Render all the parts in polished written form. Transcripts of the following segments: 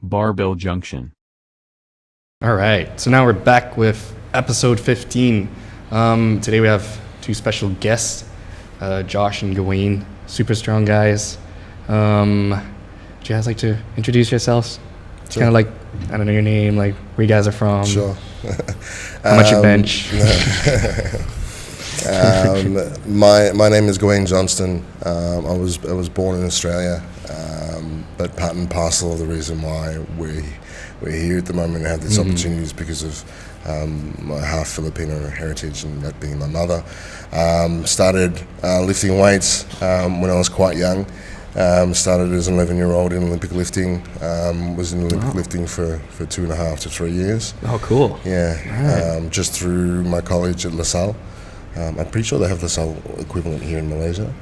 Barbell Junction. All right, so now we're back with episode 15. Today we have two special guests, Josh and Gawain, super strong guys. Would you guys like to introduce yourselves? It's kind of like, I don't know your name, like where you guys are from. Sure. How much you bench? My name is Gawain Johnstone. I was born in Australia, but part and parcel of the reason why we're here at the moment and have this opportunity is because of my half Filipino heritage, and that being my mother. Started lifting weights when I was quite young. Started as an 11-year-old in Olympic lifting. Was in Olympic lifting for 2.5 to 3 years. Oh, cool. Yeah, right. Just through my college at La Salle. I'm pretty sure they have La Salle equivalent here in Malaysia.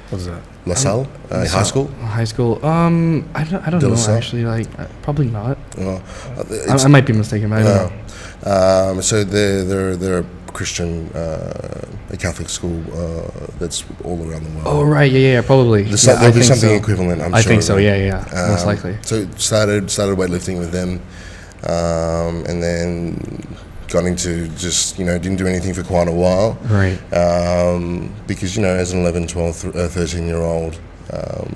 What is that? La Salle, high school. High school. I don't know actually. Like probably not. Well, I might be mistaken. But I don't know. So they're a Christian, a Catholic school that's all around the world. Oh right, yeah, probably. There'll be something equivalent. I'm sure. I think so. Yeah, most likely. So started weightlifting with them, and then got into just, didn't do anything for quite a while. Right. Because, as an 11, 12, 13-year-old,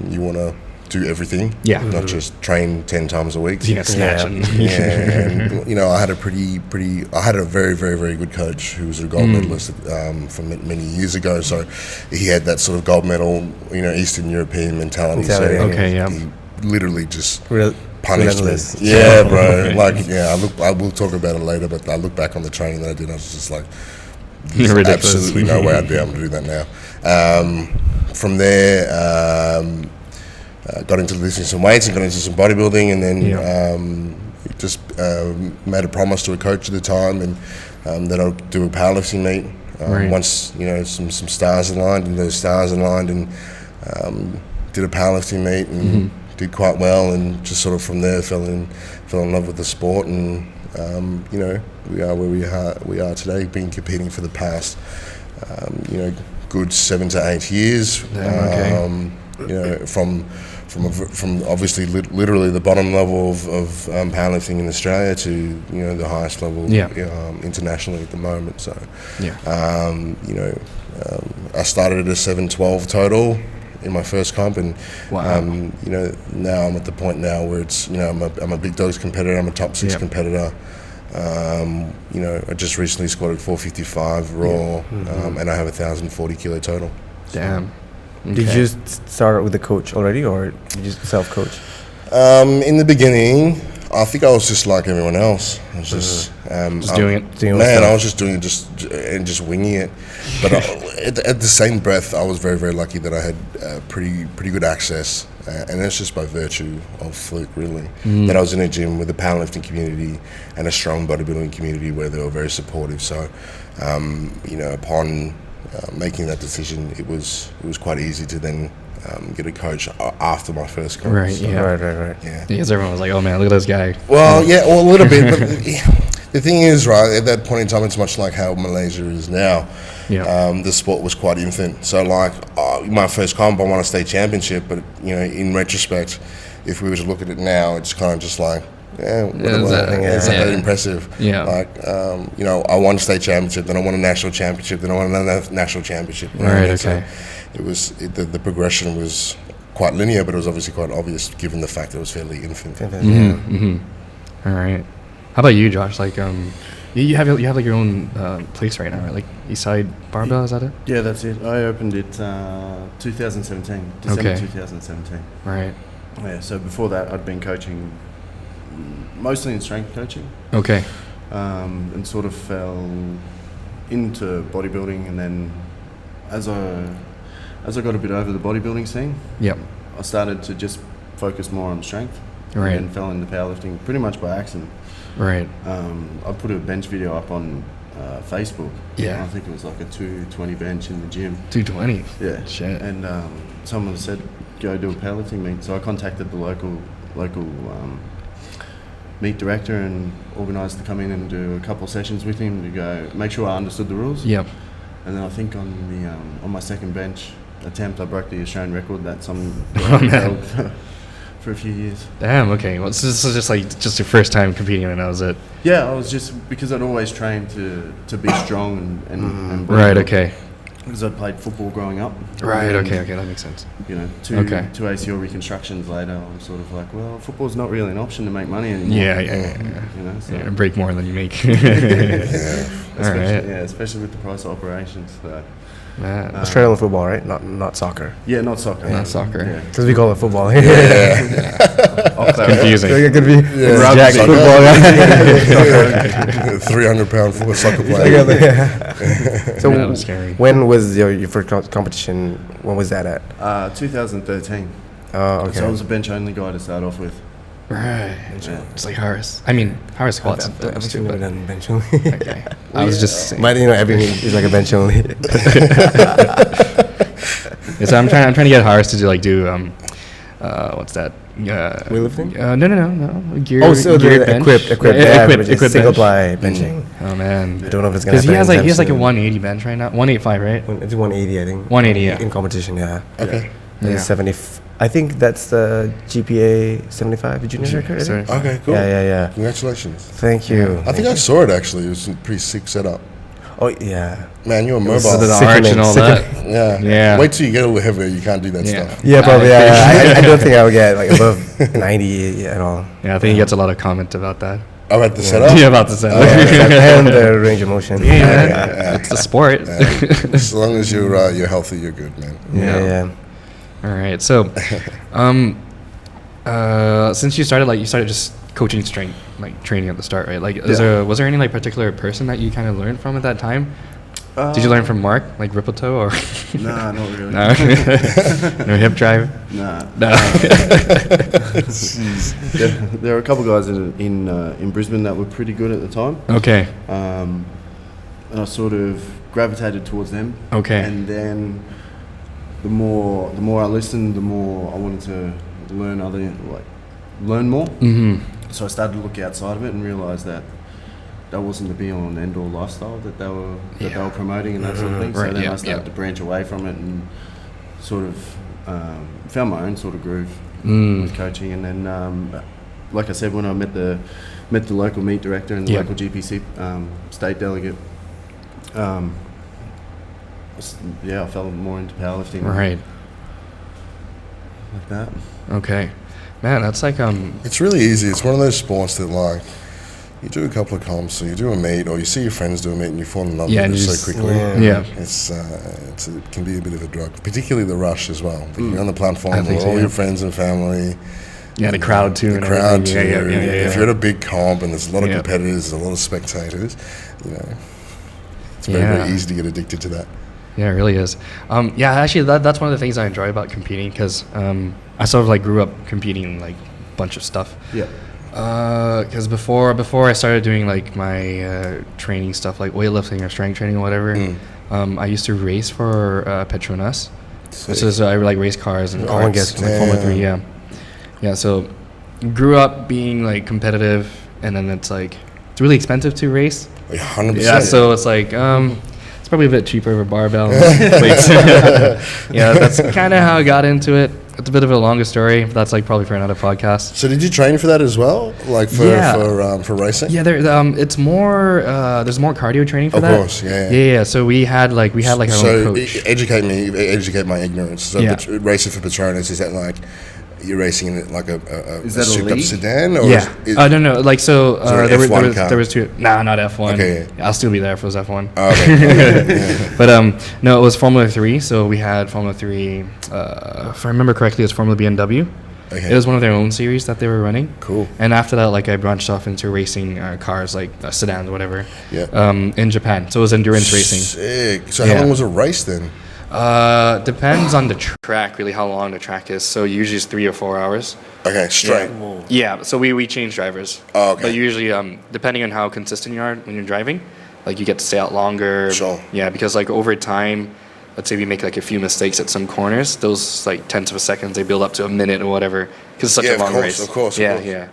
you want to do everything. Yeah. Not just train 10 times a week. Yeah, snatching. Yeah. And, I had I had a very, very, very good coach who was a gold medalist from many years ago. So he had that sort of gold medal, Eastern European mentality. So he literally just punished me. Yeah, bro. I will talk about it later, but I look back on the training that I did, I was just like, there's absolutely no way I'd be able to do that now. From there, got into lifting some weights and got into some bodybuilding, and then just made a promise to a coach at the time, and that I'll do a powerlifting meet. Once, some stars aligned, and those stars aligned, and did a powerlifting meet, and did quite well, and just sort of from there fell in love with the sport, and we are where we are today, been competing for the past good 7 to 8 years. From obviously literally the bottom level of powerlifting in Australia to the highest level internationally at the moment. So I started at a 712 total in my first comp, and now I'm at the point now where it's I'm a big dogs competitor. I'm a top 6 competitor. I just recently squatted 455 raw, and I have 1,040 kilo total. Damn. Okay. Did you start with a coach already, or did you self-coach? In the beginning, I think I was just like everyone else. I was just doing it. I was just doing it, just winging it. But at the same breath, I was very, very lucky that I had pretty good access, and that's just by virtue of fluke, really. That I was in a gym with a powerlifting community and a strong bodybuilding community where they were very supportive. So, upon making that decision, it was quite easy to then get a coach after my first coach. Right, so, right. Yeah. Because everyone was like, oh man, look at this guy. Well, a little bit. But the thing is, right, at that point in time, it's much like how Malaysia is now. Yeah. The sport was quite infant. So my first comp, I won a state championship, but in retrospect, if we were to look at it now, it's kind of just like, it's not that impressive. Yeah. I won a state championship, then I won a national championship, then I won another national championship. Right. Okay. So it was the progression was quite linear, but it was obviously quite obvious given the fact that it was fairly infant. All right. How about you, Josh? Like, you have like your own place right now, right? Like Eastside Barbell, is that it? Yeah, that's it. I opened it 2017, December 2017. Right. Yeah. So before that, I'd been coaching mostly in strength coaching. Okay. And sort of fell into bodybuilding, and then as I got a bit over the bodybuilding scene, I started to just focus more on strength. Right. And fell into powerlifting pretty much by accident. Right. I put a bench video up on Facebook. Yeah. I think it was like a 220 bench in the gym. 220? Yeah. Shit. And someone said, go do a powerlifting meet. So I contacted the local meet director and organised to come in and do a couple of sessions with him to go make sure I understood the rules. Yep. And then I think on my second bench attempt, I broke the Australian record that some for a few years. Damn. Okay. Well, so this is just your first time competing, and that was it. Yeah, I was just because I'd always trained to be strong and Right. Okay. Because I'd played football growing up. Right. Okay. That makes sense. You know, two ACL reconstructions later, I'm sort of like, well, football's not really an option to make money anymore. Yeah. You know, so break more than you make. Especially with the price of operations. So. Australian football, right? Not soccer. Yeah, not soccer. Not soccer. Because we call it football. Confusing. It could be Jack football. 300-pound soccer player. So that was scary. when was your first competition? When was that at? 2013. Okay. So I was a bench-only guy to start off with. Right. It's like Harris. I mean, Harris squats and I've things actually too. never done bench only. Okay. I was just saying. But everything is like a bench only. So I'm trying to get Harris to do what's that? Weightlifting? No. Gear. So geared the bench. equipped bench. single ply benching. Oh man. I don't know if it's gonna. Because he has like a 180 bench right now. 185, right? It's 180, I think. 180, yeah. In competition, yeah. Okay. Yeah. 70. I think that's the GPA 75 junior record. Sorry. Okay, cool. Yeah. Congratulations. Thank you. I think I saw it actually. It was a pretty sick setup. Oh yeah. Man, you're mobile. So the arch and all that. Yeah. Wait till you get a little heavier. You can't do that stuff. Yeah, probably. Yeah. I don't think I would get above 90 at all. Yeah, I think he gets a lot of comment about that. About the setup? Yeah, about the setup. And the range of motion. Yeah. It's the sport. As long as you're healthy, you're good, man. Yeah. All right. So, since you started just coaching strength, training at the start, right? Was there any particular person that you kind of learned from at that time? Did you learn from Mark, Rippletoe, or? Nah, not really. No. No hip drive. Nah. No. There were a couple guys in Brisbane that were pretty good at the time. Okay. And I sort of gravitated towards them. Okay. And then the more I listened, the more I wanted to learn more. Mm-hmm. So I started to look outside of it and realised that wasn't the be all and end all lifestyle that they were promoting and that sort of thing. So then I started to branch away from it and sort of found my own sort of groove with coaching. And then, like I said, when I met the local meet director and the local GPC state delegate, I fell more into powerlifting. Right. Like that. Okay. Man, that's It's really easy. It's one of those sports that you do a couple of comps, or you do a meet, or you see your friends do a meet, and you fall in love with it so quickly. Yeah. It can be a bit of a drug, particularly the rush as well. You're on the platform with all your friends and family. Yeah, the crowd too. The crowd too. If you're at a big comp and there's a lot of competitors, there's a lot of spectators, it's very, very easy to get addicted to that. Yeah, it really is. Actually, that's one of the things I enjoy about competing, because I sort of grew up competing a bunch of stuff. Yeah. Because before I started doing my training stuff, weightlifting or strength training or whatever, I used to race for Petronas. Which is I race cars and carts, Formula 3. Yeah. So grew up being competitive, and then it's really expensive to race. 100%. Yeah. So it's it's probably a bit cheaper for barbell weights. Yeah, that's kind of how I got into it. It's a bit of a longer story, but that's probably for another podcast. So did you train for that as well, for racing? Yeah, it's more. There's more cardio training for that. Of course, yeah. Yeah. So we had our own coach. Educate my ignorance. So racing for Persiaran, is that you're racing in a souped up sedan? Or no. There was two. Nah, not F1. Okay. I'll still be there if it was F1. Oh, okay. But no, it was Formula 3. So we had Formula 3. If I remember correctly, it was Formula BMW. Okay. It was one of their own series that they were running. Cool. And after that, I branched off into racing cars, sedans, whatever. Yeah. In Japan. So it was endurance racing. Sick. So how long was a race then? Depends on the track, really, how long the track is. So usually it's 3 or 4 hours. Okay, straight. Yeah. So we change drivers. Oh, okay. But usually, depending on how consistent you are when you're driving, you get to stay out longer. Sure. Yeah, because over time, let's say we make a few mistakes at some corners, those tenths of a second, they build up to a minute or whatever, because it's such a long race. Of course. Yeah.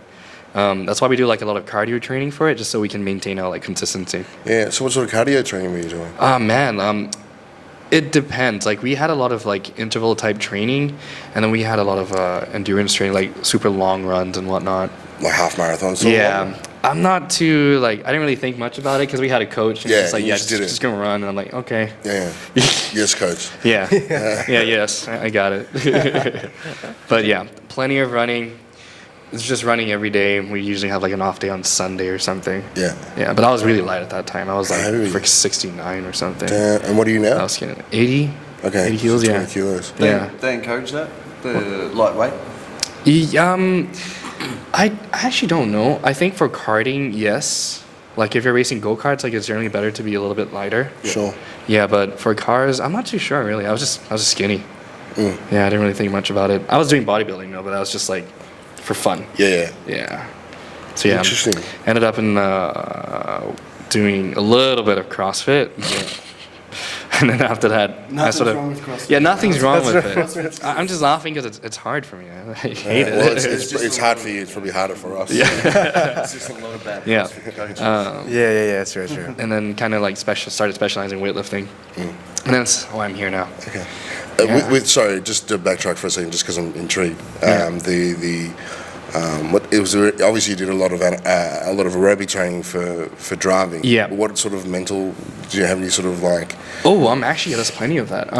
That's why we do a lot of cardio training for it, just so we can maintain our consistency. Yeah. So what sort of cardio training were you doing? Man, It depends. Like we had a lot of like interval type training, and then we had a lot of endurance training, like super long runs and whatnot. Like half marathons. Yeah, I'm not too like I didn't really think much about it because we had a coach. And just like just gonna run, and I'm like okay. Yeah. Yes, coach. Yeah. Yes, I got it. But yeah, plenty of running. It's just running every day. We usually have like an off day on Sunday or something. Yeah. Yeah, but I was really light at that time. I was like for 69 or something. And what are you now? I was skinny. 80. Okay. 80 kilos, 20 yeah. kilos. They encourage that? The lightweight? I actually don't know. I think for karting, yes. Like if you're racing go-karts, like it's generally better to be a little bit lighter. Sure. Yeah, but for cars, I'm not too sure really. I was just skinny. Yeah, I didn't really think much about it. I was doing bodybuilding though, but I was just like for fun. Yeah. So yeah, Interesting. Ended up in doing a little bit of CrossFit. And then after that, Nothing's wrong with CrossFit. Yeah, nothing's wrong with it. I'm just laughing because it's hard for me. I hate it. Well, it's hard for you. It's probably harder for us. Yeah. It's just a lot of bad Yeah. CrossFit coaches. Yeah, that's true. And then kind of like started specializing in weightlifting. And that's why I'm here now. Okay. Yeah. Sorry, just to backtrack for a second, just because I'm intrigued. Obviously you did a lot of aerobic training for driving. Yeah. What sort of mental? Do you have any sort of like? Oh, there's plenty of that.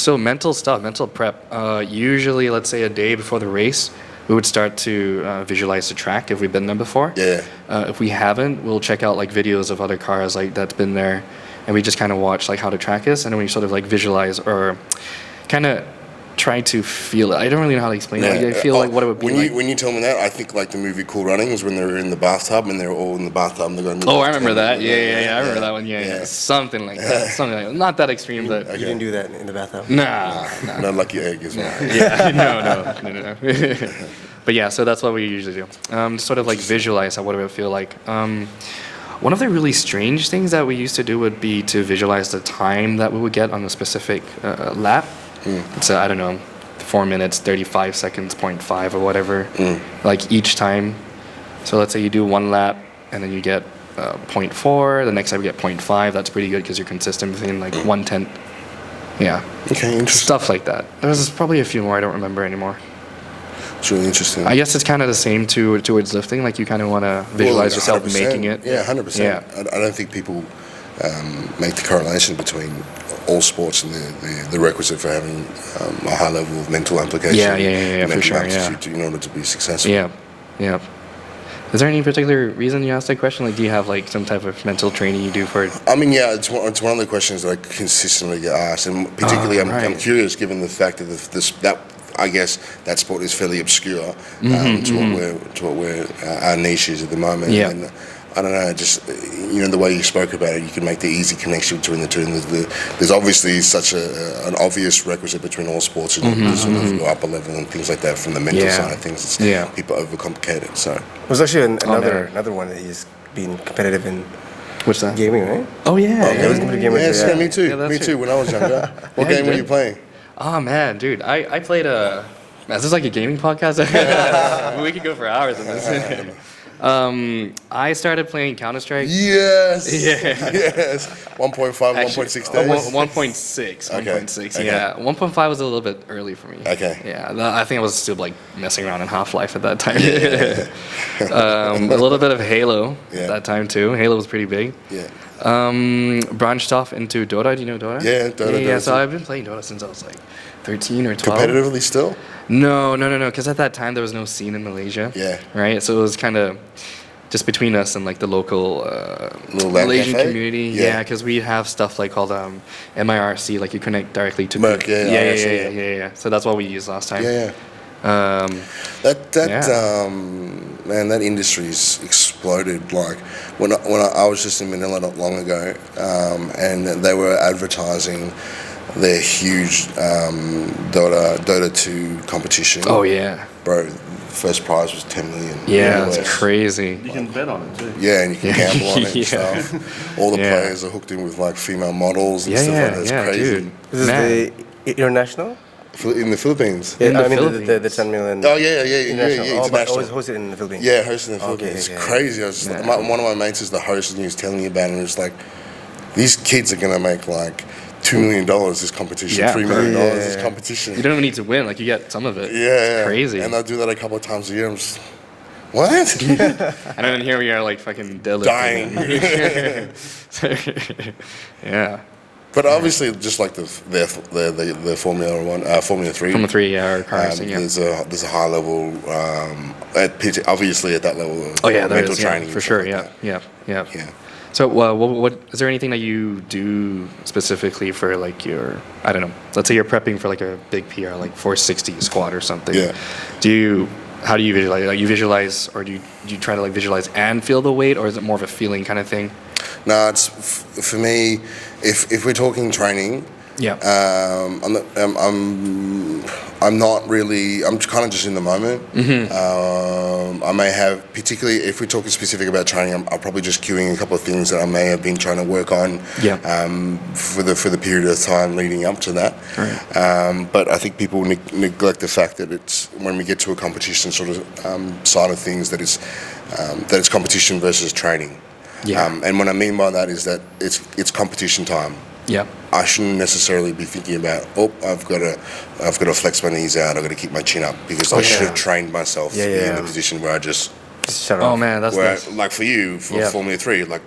So mental stuff, mental prep. Usually, let's say a day before the race, we would start to visualize the track if we've been there before. Yeah. If we haven't, we'll check out like videos of other cars like that's been there, and we just kind of watch like how the track is, and then we sort of like visualize or kind of try to feel it. I don't really know how to explain it. I feel like what it would be like. When you tell me that, I think like the movie Cool Runnings when they were in the bathtub and they're all in the bathtub and they're going. I remember that. Yeah. I remember that one. Yeah. Something like that. Something like that. Not that extreme, but You didn't do that in the bathtub? nah. Not like your egg as well. Yeah. No. But yeah, so that's what we usually do. Sort of like visualize what it would feel like. One of the really strange things that we used to do would be to visualize the time that we would get on a specific lap. It's I don't know, 4 minutes, 35 seconds, 0.5 or whatever, like each time. So let's say you do one lap and then you get 0.4, the next time you get 0.5, that's pretty good because you're consistent within like 1/10. Yeah. Okay, interesting. Stuff like that. There's probably a few more I don't remember anymore. It's really interesting. I guess it's kind of the same towards lifting, like you kind of want to visualize yourself 100%. making it. Yeah, 100%. Yeah. I don't think people make the correlation between all sports and the requisite for having a high level of mental application. Yeah, for sure. In order to be successful. Yeah. Is there any particular reason you asked that question? Like, do you have like some type of mental training you do for it? I mean, yeah, it's one of the questions that I consistently get asked, and particularly I'm curious given the fact that I guess that sport is fairly obscure to what our niche is at the moment. Yeah. And I don't know, just the way you spoke about it, you can make the easy connection between the two. And there's obviously such an obvious requisite between all sports and sort of your upper level and things like that from the mental side of things. People overcomplicate it. So there's actually another one that he's been competitive in. What's that? Gaming, right? Oh yeah. Yeah, me too. Yeah, Me too. When I was younger, what game were you playing? Oh man, dude, I played Man, is this like a gaming podcast? We could go for hours on this. I started playing Counter-Strike. Yes. Yeah. Yes. 1.5, 1.6 days. 1.6. Okay. 1.6. Okay. Yeah. 1.5 was a little bit early for me. Okay. Yeah. I think I was still like messing around in Half-Life at that time. A little bit of Halo at that time too. Halo was pretty big. Yeah. Branched off into Dota. Do you know Dota? Yeah, Dota. Yeah. So I've been playing Dota since I was like 13 or 12. Competitively still? No. Because at that time there was no scene in Malaysia. Yeah. Right. So it was kind of just between us and like the local Malaysian cafe? community. Yeah. Because we have stuff like called MIRC, like you connect directly to. Merc, Yeah. So that's what we used last time. Yeah. Man, that industry's exploded. Like when I was just in Manila not long ago, and they were advertising their huge Dota 2 competition. Oh yeah, bro. First prize was 10 million. Yeah, it's crazy. You can bet on it too. Yeah, and you can gamble on it and stuff. All the players are hooked in with like female models and stuff like that. It's crazy. Dude. This is the international? In the Philippines. Yeah, I mean the 10 million. Oh yeah, International. international. But always hosted in the Philippines. Yeah, hosted in the Philippines. Okay, It's okay. crazy. I was just, one of my mates is the host, and he was telling me about it. And it was like, these kids are gonna make like $2 million this competition, $3 million this competition. You don't even need to win, like you get some of it. Yeah, it's crazy. And I do that a couple of times a year. I'm just, what? And then here we are, like fucking deadlifting. Dying. Yeah. But obviously, just like the Formula 3. Formula 3, or car racing, there's a high level, obviously at that level. There mental is, training for sure. Yeah. So, what is there anything that you do specifically for like your, I don't know, let's say you're prepping for like a big PR, like 460 squat or something. Yeah. How do you visualize? Like you visualize, or do you try to like visualize and feel the weight, or is it more of a feeling kind of thing? No, it's for me. If we're talking training, I'm not really. I'm kind of just in the moment. I may have, particularly if we're talking specific about training, I'm probably just queuing a couple of things that I may have been trying to work on. For the period of time leading up to that. Right. But I think people neglect the fact that it's when we get to a competition sort of side of things that it's competition versus training. And what I mean by that is that it's competition time. Yeah. I shouldn't necessarily be thinking about, I've got to flex my knees out, I've got to keep my chin up, because I should have trained myself to be in a position where I just shut off. Oh man, that's nice. Like for you, for Formula 3, like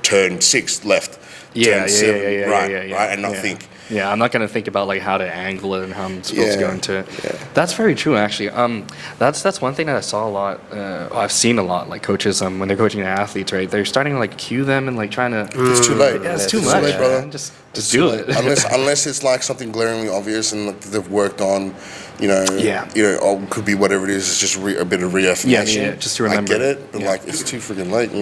turn 6 left, turn 7 right, and not think. Yeah, I'm not going to think about like how to angle it and how I'm supposed to go into it. Yeah. That's very true, actually. That's one thing that I saw a lot. I've seen a lot, like coaches when they're coaching athletes, right? They're starting to like cue them and like trying to. It's too late. Yeah, it's too much, late, brother. Just do it. unless it's like something glaringly obvious and like they've worked on, or could be whatever it is. It's just a bit of reaffirmation. Yeah, just to remember. I get it, but like it's too freaking late.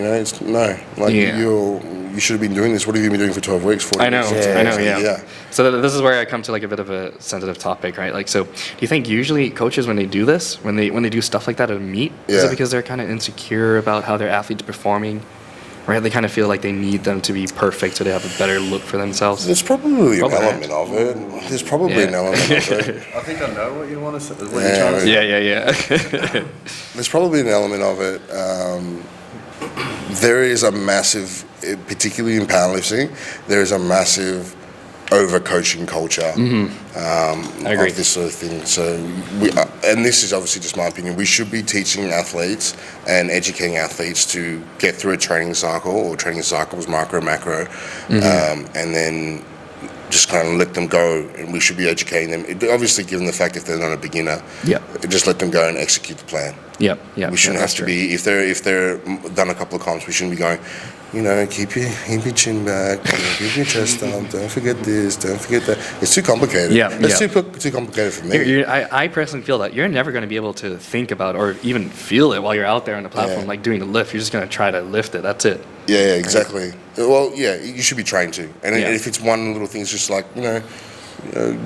You should have been doing this. What have you been doing for 12 weeks? 14 I know. weeks? Yeah. So this is where I come to like a bit of a sensitive topic, right? Like, so do you think usually coaches, when they do this, when they do stuff like that at a meet, is it because they're kind of insecure about how their athlete's performing? Right, they kind of feel like they need them to be perfect so they have a better look for themselves. There's probably an element of it. There's probably an element of it. I think I know what you want to say. Yeah. There's probably an element of it. There is a massive, particularly in powerlifting, there is a massive over-coaching culture I agree. of this sort of thing. So, and this is obviously just my opinion, we should be teaching athletes and educating athletes to get through a training cycle, or training cycles, micro, macro, and then just kind of let them go, and we should be educating them. Obviously, given the fact if they're not a beginner, just let them go and execute the plan. We shouldn't have to be, if they're done a couple of comps, we shouldn't be going, keep your chin back, keep your chest up, don't forget this, don't forget that. It's too complicated. It's too complicated for me. I personally feel that you're never going to be able to think about or even feel it while you're out there on the platform, like doing the lift. You're just going to try to lift it. That's it. Yeah, exactly. Well, you should be trained to. And if it's one little thing, it's just like,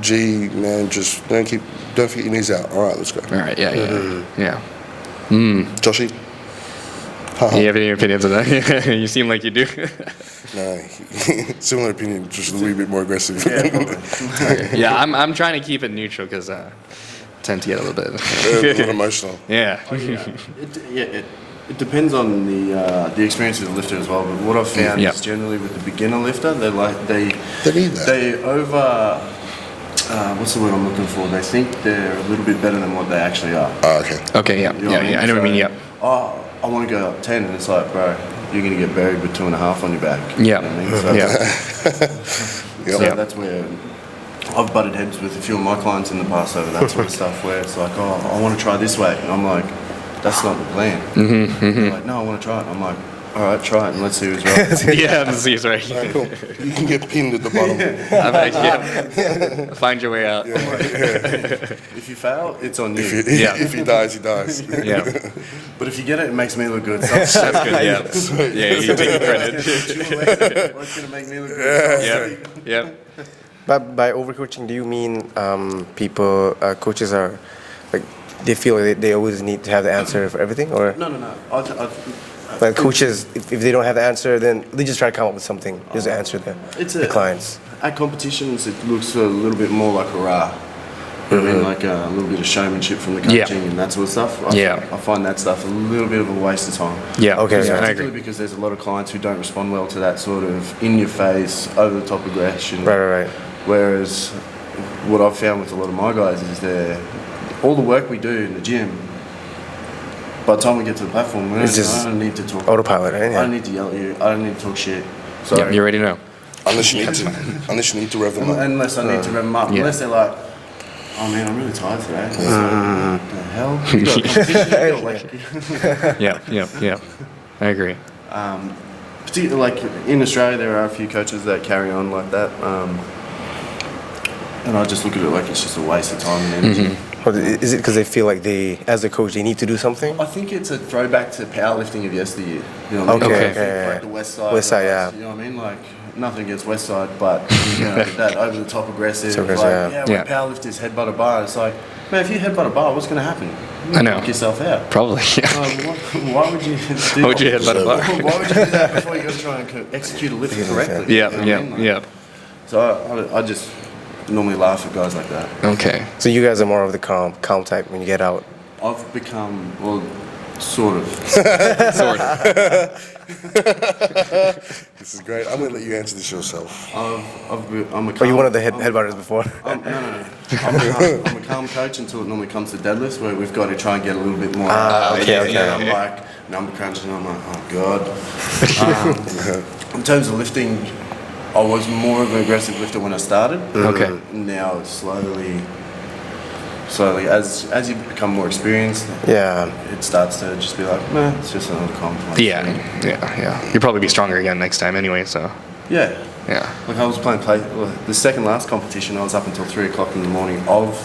gee, man, just don't forget your knees out. All right, let's go. All right, yeah. Joshy? You have any opinions on that? You seem like you do. No, similar opinion, just a wee bit more aggressive. I'm trying to keep it neutral because I tend to get a little bit a little emotional. It depends on the experience of the lifter as well. But what I've found is generally with the beginner lifter, they need that. They over. What's the word I'm looking for? They think they're a little bit better than what they actually are. Oh, okay. Okay, yeah. I know what you mean, I want to go up 10, and it's like, bro, you're going to get buried with 2.5 on your back. Yeah. You know what I mean? So that's where I've butted heads with a few of my clients in the past over that sort of stuff, where it's like, I want to try this way. And I'm like, that's not the plan. They're like, no, I want to try it. I'm like, all right, try it and let's see who's right. Let's see who's right. Right, cool. You can get pinned at the bottom. Find your way out. If you fail, it's on you. If he dies, he dies. But if you get it, it makes me look good. So that's good, you take the credit. What's going to make me look good? Yeah. But by overcoaching, do you mean coaches are, like, they feel they always need to have the answer for everything? Or No. Like coaches, if they don't have the answer, then they just try to come up with something just to answer the clients. At competitions, it looks a little bit more like hurrah. I mean, like a little bit of showmanship from the coaching and that sort of stuff. I find that stuff a little bit of a waste of time. Yeah, okay, yeah, I agree. Particularly because there's a lot of clients who don't respond well to that sort of in-your-face, over-the-top aggression. Right. Whereas what I've found with a lot of my guys is all the work we do in the gym, by the time we get to the platform, I don't need to talk. Autopilot, right? I don't need to yell at you. I don't need to talk shit. So yeah, you already know. Unless you need to rev them up. Unless I need to rev them up. Unless they're like, oh man, I'm really tired today. What the hell? You got a competition? Yeah. I agree. Particularly like in Australia, there are a few coaches that carry on like that. And I just look at it like it's just a waste of time and energy. Well, is it because they feel like as a coach, they need to do something? I think it's a throwback to powerlifting of yesteryear. You know what I mean? Like the West Side. West Side, yeah. You know what I mean? Like, nothing against West Side, but you know, that over-the-top aggressive, we're powerlifters headbutt a bar. It's like, man, if you headbutt a bar, what's going to happen? I know. Knock yourself out. Probably, yeah. Why would you do Why would you headbutt a bar? Why would you do that before you go to try and execute a lift correctly? Yeah. So I just normally laugh at guys like that. Okay. So you guys are more of the calm type when you get out? I've become, well, sort of. This is great. I'm going to let you answer this yourself. I'm a calm, Oh, you wanted the headbutters before? No. I'm a calm coach until it normally comes to deadlifts, where we've got to try and get a little bit more. Okay. I'm like number crunching, and I'm like, oh god. In terms of lifting, I was more of an aggressive lifter when I started. Okay. Now it's slowly, as you become more experienced, it starts to just be like, nah, it's just another complex. Yeah. You'll probably be stronger again next time anyway, so. Yeah. Yeah. Like I was playing the second last competition, I was up until 3 o'clock in the morning of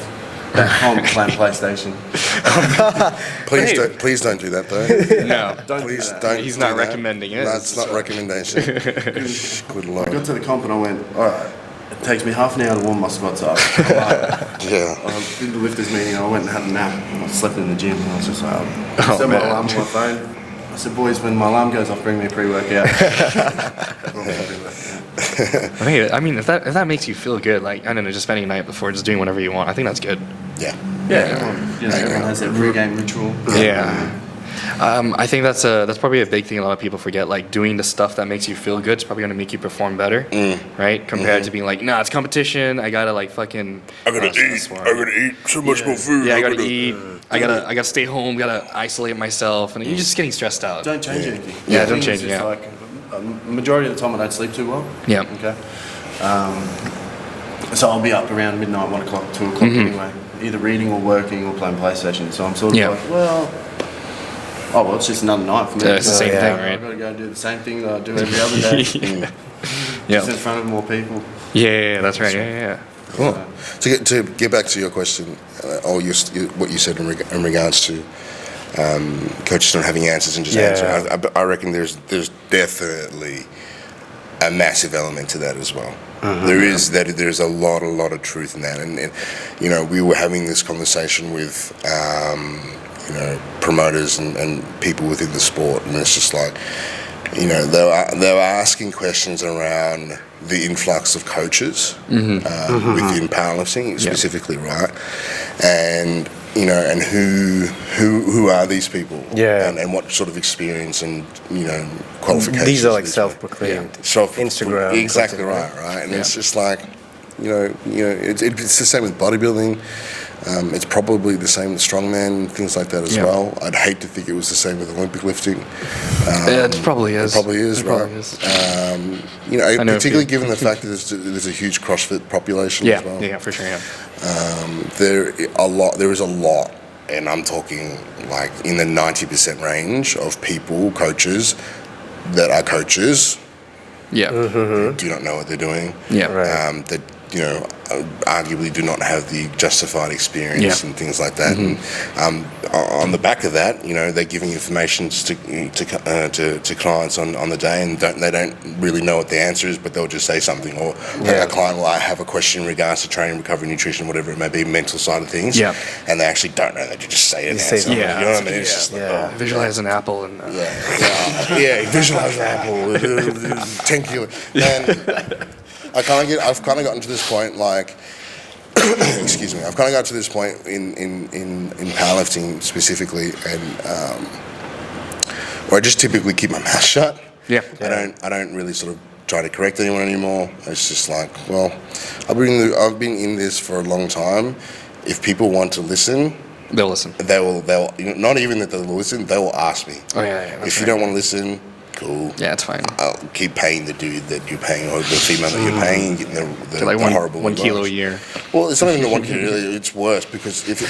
that comp playing PlayStation. Please don't do that though. No. Please don't. He's do not that. recommending it. That's not recommendation. Good lord. I got to the comp and I went, alright, it takes me half an hour to warm my squats up. I did the lifters meeting, I went and had a nap. I slept in the gym and I was just like, I set my alarm on my phone. I said, boys, when my alarm goes off, bring me a pre-workout. I mean, if that makes you feel good, like, I don't know, just spending a night before, just doing whatever you want, I think that's good. Yeah. Everyone has their pre-game ritual. Yeah. I think that's probably a big thing a lot of people forget. Like, doing the stuff that makes you feel good is probably going to make you perform better, right? Compared to being like, nah, it's competition. I gotta like fucking. I gotta eat so much more food. Yeah, I gotta eat. I gotta stay home. Gotta isolate myself, and you're just getting stressed out. Don't change anything. Yeah, don't change it. Yeah. Like, majority of the time I don't sleep too well. Yeah. Okay. So I'll be up around midnight, 1 o'clock, 2 o'clock anyway, either reading or working or playing PlayStation. So I'm sort of like, well, it's just another night for me. Yeah, it's the same thing, right? I've got to go do the same thing that I do every other day. Just in front of more people. Yeah, that's right. Yeah. Cool. To get back to your question, or what you said in regards to coaches not having answers and just answering, I reckon there's definitely a massive element to that as well. There's a lot of truth in that, and you know, we were having this conversation with you know, promoters and people within the sport, and it's just like, you know, they were asking questions around the influx of coaches within powerlifting specifically, right? And you know, and who are these people? Yeah, and what sort of experience and, you know, qualifications? These are like self-proclaimed Instagram. Exactly right. And it's just like, you know, it's the same with bodybuilding. It's probably the same with strongman, things like that as well. I'd hate to think it was the same with Olympic lifting. It probably is. It probably is, right? You know, particularly given the fact that there's a huge CrossFit population as well. Yeah, for sure. Yeah. There is a lot, and I'm talking like in the 90% range of people, coaches, that are coaches. Yeah. Who do not know what they're doing. Yeah. Right. That, you know, arguably do not have the justified experience and things like that. And on the back of that, you know, they're giving information to clients on the day, and they don't really know what the answer is, but they'll just say something. Or a client will have a question in regards to training, recovery, nutrition, whatever it may be, mental side of things. Yeah. And they actually don't know that. You just say it. You know what I mean? It's just like, visualize an apple and visualize an apple. 10 kilos. And I've kind of gotten to this point, like, excuse me, I've kind of got to this point in powerlifting specifically, and where I just typically keep my mouth shut. Yeah. I don't really sort of try to correct anyone anymore. It's just like, well, I've been in this for a long time. If people want to listen, they'll listen. They'll not even that they'll listen. They will ask me. Oh yeah. If you don't want to listen, cool. Yeah, it's fine. I'll keep paying the dude that you're paying, or the female that you're paying, getting the like horrible 1 kilo a advice. year. Well, it's not even the 1 kilo. It's worse because if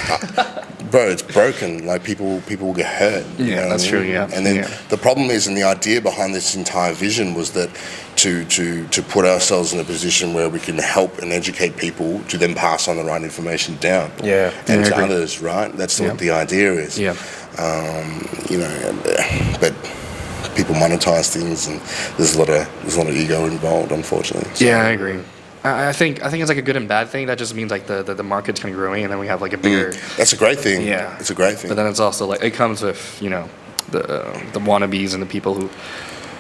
bro, it's broken. Like people will get hurt. Yeah, know that's what I mean? true. Yeah, And then the problem is, and the idea behind this entire vision was that to put ourselves in a position where we can help and educate people to then pass on the right information down. Yeah. And to others, right? That's what the idea is. Yeah. You know, but people monetize things, and there's a lot of ego involved, unfortunately. So, Yeah, I agree. I think it's like a good and bad thing. That just means like the market's kind of growing, and then we have like a bigger. That's a great thing. Yeah, it's a great thing. But then it's also like it comes with the wannabes and the people who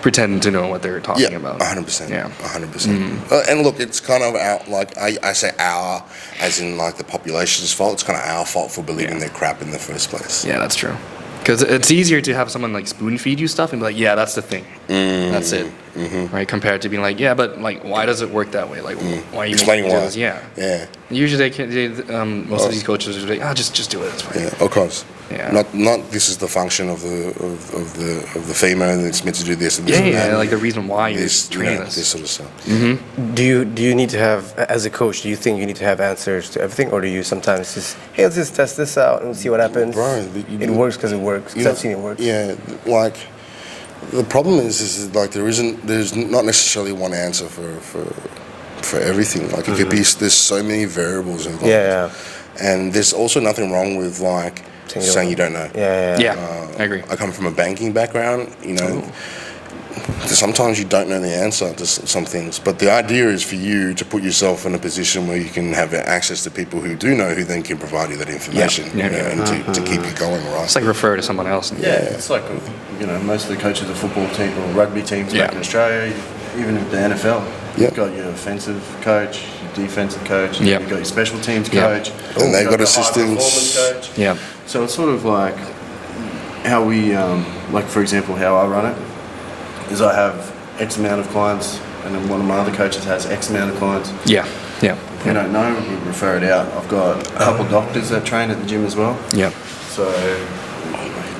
pretend to know what they're talking about. 100%. Yeah, 100%. And look, it's kind of our, like I say our, as in like the population's fault. It's kind of our fault for believing they're crap in the first place. Yeah, that's true. Because it's easier to have someone like spoon feed you stuff and be like, yeah, that's the thing. That's it. Right? Compared to being like, yeah, but like, why does it work that way? Like, why are you explaining why? This? Yeah. Yeah. Usually, most of these coaches are like, just do it. It's fine. Yeah, of course. Yeah. Not this is the function of the female, and it's meant to do this and this and that. Yeah, like the reason why you train this. This sort of stuff. Do you need to have, as a coach, do you think you need to have answers to everything, or do you sometimes just, hey, let's just test this out and see what happens? Bro, it works because it works. Because I've seen it work. Yeah, like the problem is like there's not necessarily one answer for everything. Like it could be, there's so many variables involved. Yeah. And there's also nothing wrong with like saying you don't know. Yeah, I agree. I come from a banking background, you know. Sometimes you don't know the answer to some things, but the idea is for you to put yourself in a position where you can have access to people who do know, who then can provide you that information, and to keep you going, right? It's like refer to someone else. Yeah, it's like, you know, most of the coaches of football team or rugby teams back in Australia, even the NFL. You've got your offensive coach, your defensive coach, you've got your special teams coach, and they've got the assistants. high performance coach. Yeah. So it's sort of like how we, like for example, how I run it is I have X amount of clients, and then one of my other coaches has X amount of clients. Yeah. If we don't know, we refer it out. I've got a couple of doctors that train at the gym as well. Yeah. So I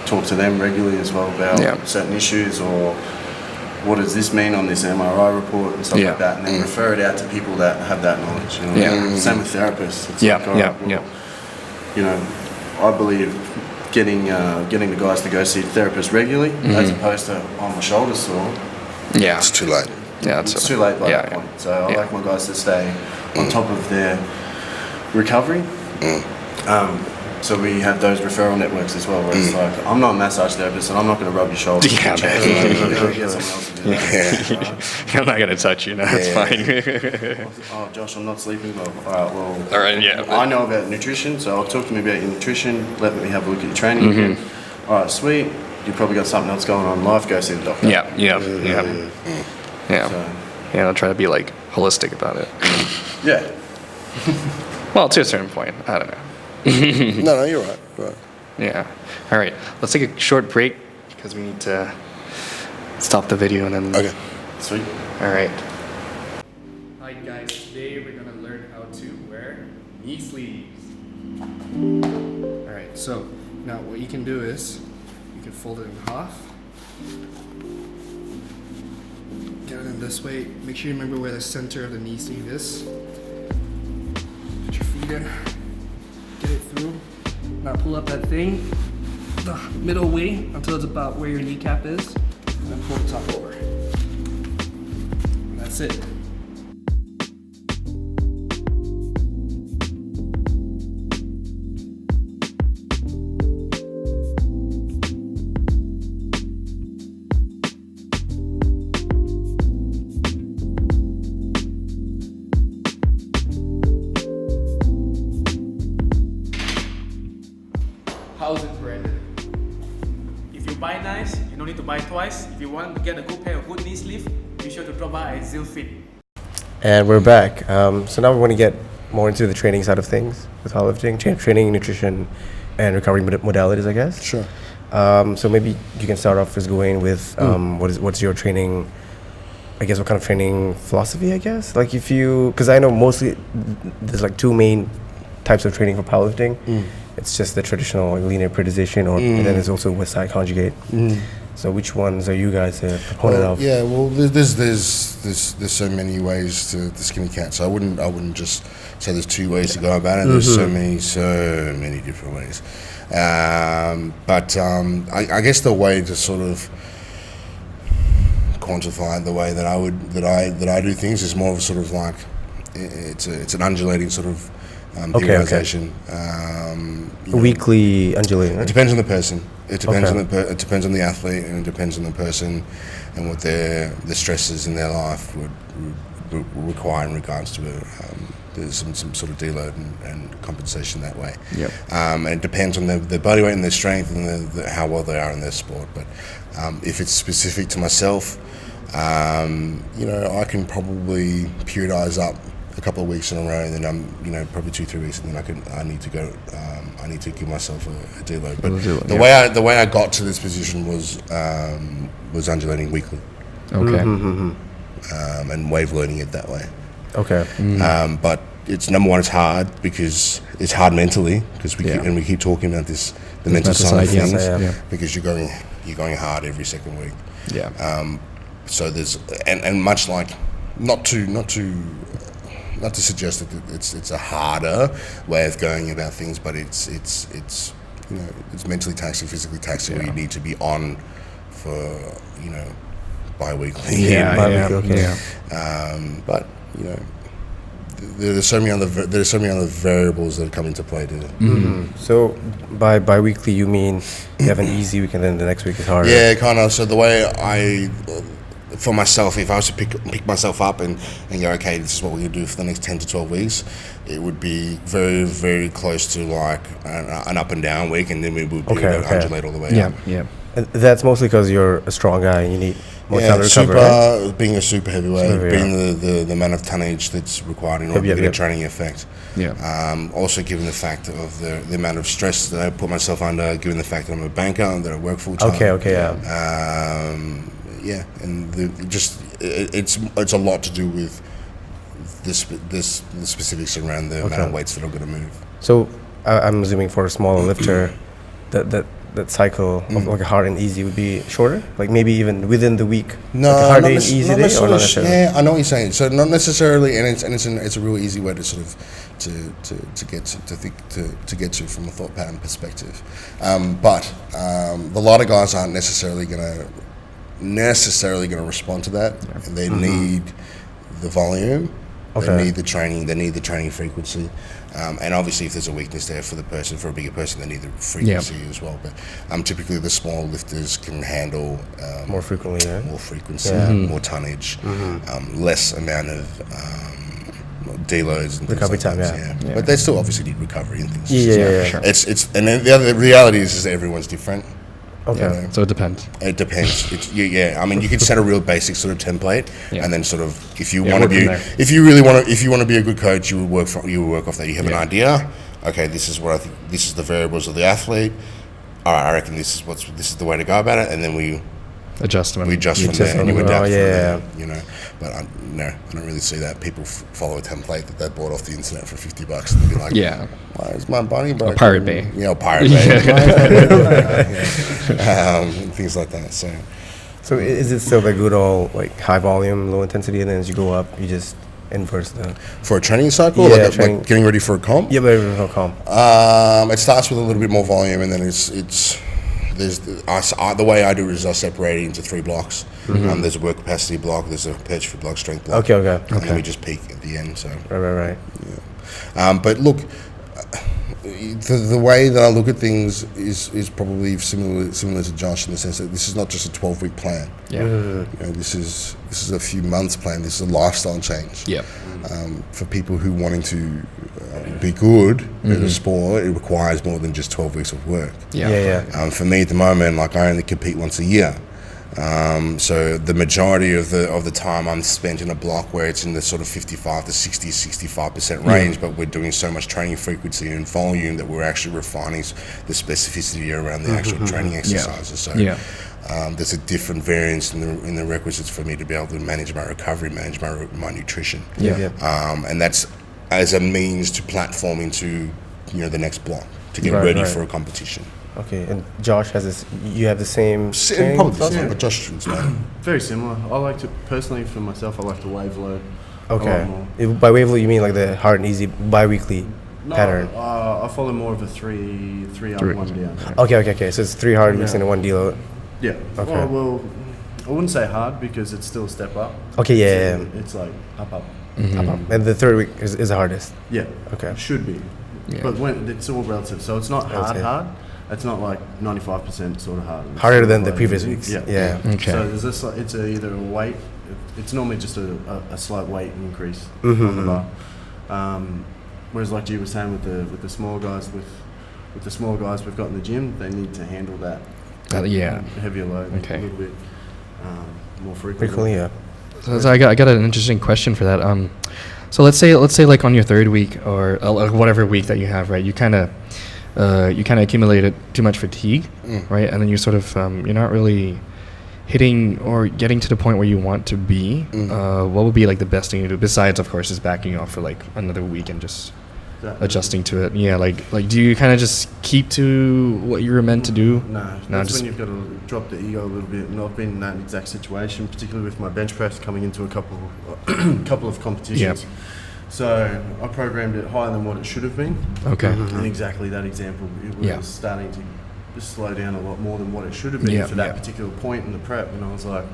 talk to them regularly as well about certain issues, or what does this mean on this MRI report and stuff like that, and then refer it out to people that have that knowledge. You know? Same with therapists. It's like, you know, I believe getting the guys to go see a therapist regularly, as opposed to, oh, my shoulder's sore. Yeah, it's too late. Yeah, it's too late by that point. So I like my guys to stay on top of their recovery. So we have those referral networks as well, where it's like, I'm not a massage therapist, and I'm not going to rub your shoulder. Yeah, man. Get someone else to do that. I'm not going to touch you. No, it's fine. Oh, Josh, I'm not sleeping well. All right, yeah. I know about nutrition, so I'll talk to me about your nutrition. Let me have a look at your training again. All right, sweet. You probably got something else going on in life. Go see the doctor. Yeah. I'll try to be like holistic about it. Yeah. Well, to a certain point, I don't know. No, you're right. Yeah. All right. Let's take a short break because we need to stop the video and then. Okay. Sweet. All right. Hi guys. Today we're gonna learn how to wear knee sleeves. All right. So now what you can do is you can fold it in half. Get it in this way. Make sure you remember where the center of the knee sleeve is. Put your feet in. Get it through. Now pull up that thing the middle way until it's about where your kneecap is, and then pull the top over. And that's it. How's it, Brandon? If you buy nice, you don't need to buy twice. If you want to get a good pair of good knee sleeve, be sure to drop by at Zealfit. And we're back. So now we're going to get more into the training side of things with powerlifting, training, nutrition, and recovery modalities, I guess. Sure. So maybe you can start off as Gawain with what's your training? I guess what kind of training philosophy? I guess like because I know mostly there's like two main types of training for powerlifting. It's just the traditional like, linear periodization, and then there's also west side conjugate. So which ones are you guys a proponent of? Yeah, well, there's so many ways to the skinny cat. So I wouldn't just say there's two ways to go about it. There's so many different ways. But I guess the way to sort of quantify the way that I do things is more of a sort of like it's an undulating sort of periodization. Weekly undulating. Right? It depends on the person. It depends it depends on the athlete, and it depends on the person and what their stresses in their life would require in regards to there's some sort of deload and compensation that way. Yep. And it depends on their body weight and their strength and how well they are in their sport. But if it's specific to myself, I can probably periodize up a couple of weeks in a row, and then I'm probably 2-3 weeks, and then I need to go. I need to give myself a deload. But the way I got to this position was undulating weekly. Okay. And wave loading it that way. Okay. But it's number one. It's hard because it's hard mentally because we keep talking about the mental side of things because you're going hard every second week. Yeah. So there's and much like not to suggest that it's a harder way of going about things, but it's it's mentally taxing, physically taxing, where you need to be on for bi-weekly. But there's so many other variables that come into play to So by bi-weekly you mean you have an easy week and then the next week is harder? Yeah, kind of. So the way for myself, if I was to pick myself up and go, okay, this is what we're going to do for the next 10 to 12 weeks, it would be very, very close to like an up and down week, and then we would undulate all the way up. Yeah. And that's mostly because you're a strong guy and you need more time to recover, right? Being a super heavyweight, being the amount of tonnage that's required in order to get a training effect. Yeah. Also, given the fact of the amount of stress that I put myself under, given the fact that I'm a banker and that I work full time. And it's a lot to do with the specifics around the amount of weights that I'm going to move. So I'm assuming for a smaller lifter, that cycle of like a hard and easy would be shorter, like maybe even within the week. No, like a hard day and easy day, or not necessarily? Yeah, I know what you're saying. So not necessarily, and it's a really easy way to sort of to get to from a thought pattern perspective. But a lot of guys aren't necessarily going to respond to that, and they need the volume. They need the training frequency, and obviously if there's a weakness there for a bigger person, they need the frequency as well. But typically the small lifters can handle more frequently, more frequency, more tonnage, less amount of deloads and recovery things like time. Yeah. But they still obviously need recovery and things. Sure. It's and then the reality is that everyone's different. Okay. So it depends. It depends. I mean, you can set a real basic sort of template, and then sort of if you want to be, if you want to be a good coach, you would work off that. You have an idea. Okay, this is what I think. This is the variables of the athlete. All right, I reckon this is the way to go about it, and then we adjust them. We adjust from there, and you adapt from there. But I don't really see that. People follow a template that they bought off the internet for $50 and be like, why is my body broken? A Pirate Bay. Pirate Bay. Things like that. So is it still the good old like high volume, low intensity, and then as you go up, you just inverse that? For a training cycle, like getting ready for a comp? Yeah, ready for a comp. It starts with a little bit more volume, and then the way I do it is I separate it into 3 blocks. There's a work capacity block, there's a hypertrophy block, strength block. Okay. And then we just peak at the end. So Right. Yeah. But look, the way that I look at things is probably similar to Josh in the sense that this is not just a 12-week plan. This is a few months plan. This is a lifestyle change. For people who wanting to be good in a sport, it requires more than just 12 weeks of work. Yeah. For me at the moment, like I only compete once a year. So the majority of the time I'm spent in a block where it's in the sort of 55 to 60, 65% range, but we're doing so much training frequency and volume that we're actually refining the specificity around the actual training exercises. So there's a different variance in the requisites for me to be able to manage my recovery, manage my nutrition. And that's as a means to platform into the next block to get ready for a competition. Okay, and Josh has this. You have the same. Probably the same, but Josh is very similar. I like to personally for myself. I like to wave load. Okay. By wave load, you mean like the hard and easy bi-weekly pattern? I follow more of a three up, one down. Okay. So it's 3 hard weeks and 1 deload. Yeah. Okay. Well, I wouldn't say hard because it's still a step up. Okay. Yeah. It's like up. Up. And the 3rd week is the hardest. Yeah. Okay. Should be. Yeah. But when it's all relative, so it's not hard. It's not like 95% sort of hard. Harder than the previous weeks. Yeah. Okay. So there's this. It's either a weight. It's normally just a slight weight increase on the bar. Whereas like G was saying with the small guys with the small guys we've got in the gym, they need to handle that. Heavier load a little bit more frequently. Yeah. So I got an interesting question for that. So let's say like on your 3rd week or whatever week that you have, right? You kind of accumulated too much fatigue, right? And then you sort of you're not really hitting or getting to the point where you want to be. What would be like the best thing to do besides, of course, just backing off for like another week and just adjusting to it? Yeah, like do you kind of just keep to what you were meant to do? No, that's when you've got to drop the ego a little bit. And I've been in that exact situation, particularly with my bench press coming into a couple of competitions. Yep. So I programmed it higher than what it should have been. Okay. And exactly that example, it was starting to just slow down a lot more than what it should have been for that particular point in the prep. And I was like,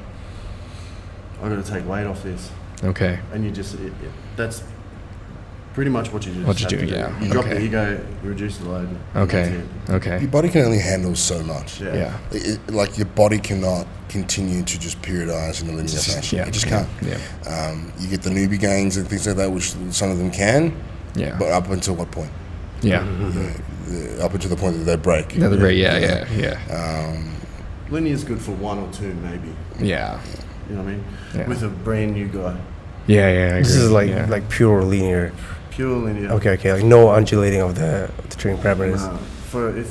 I've got to take weight off this. Okay. And you just, that's pretty much what you do. You drop the ego, you reduce the load. Okay. Your body can only handle so much. Yeah. Like your body cannot continue to just periodize in a linear fashion. It just can't. Yeah. You get the newbie gains and things like that, which some of them can. Yeah. But up until what point? Yeah. Up until the point that they break. Yeah. Linear is good for 1 or 2, maybe. Yeah. You know what I mean? Yeah. With a brand new guy. Yeah. I agree. This is like pure linear. Pure linear. Okay. Like no undulating of the training parameters. For a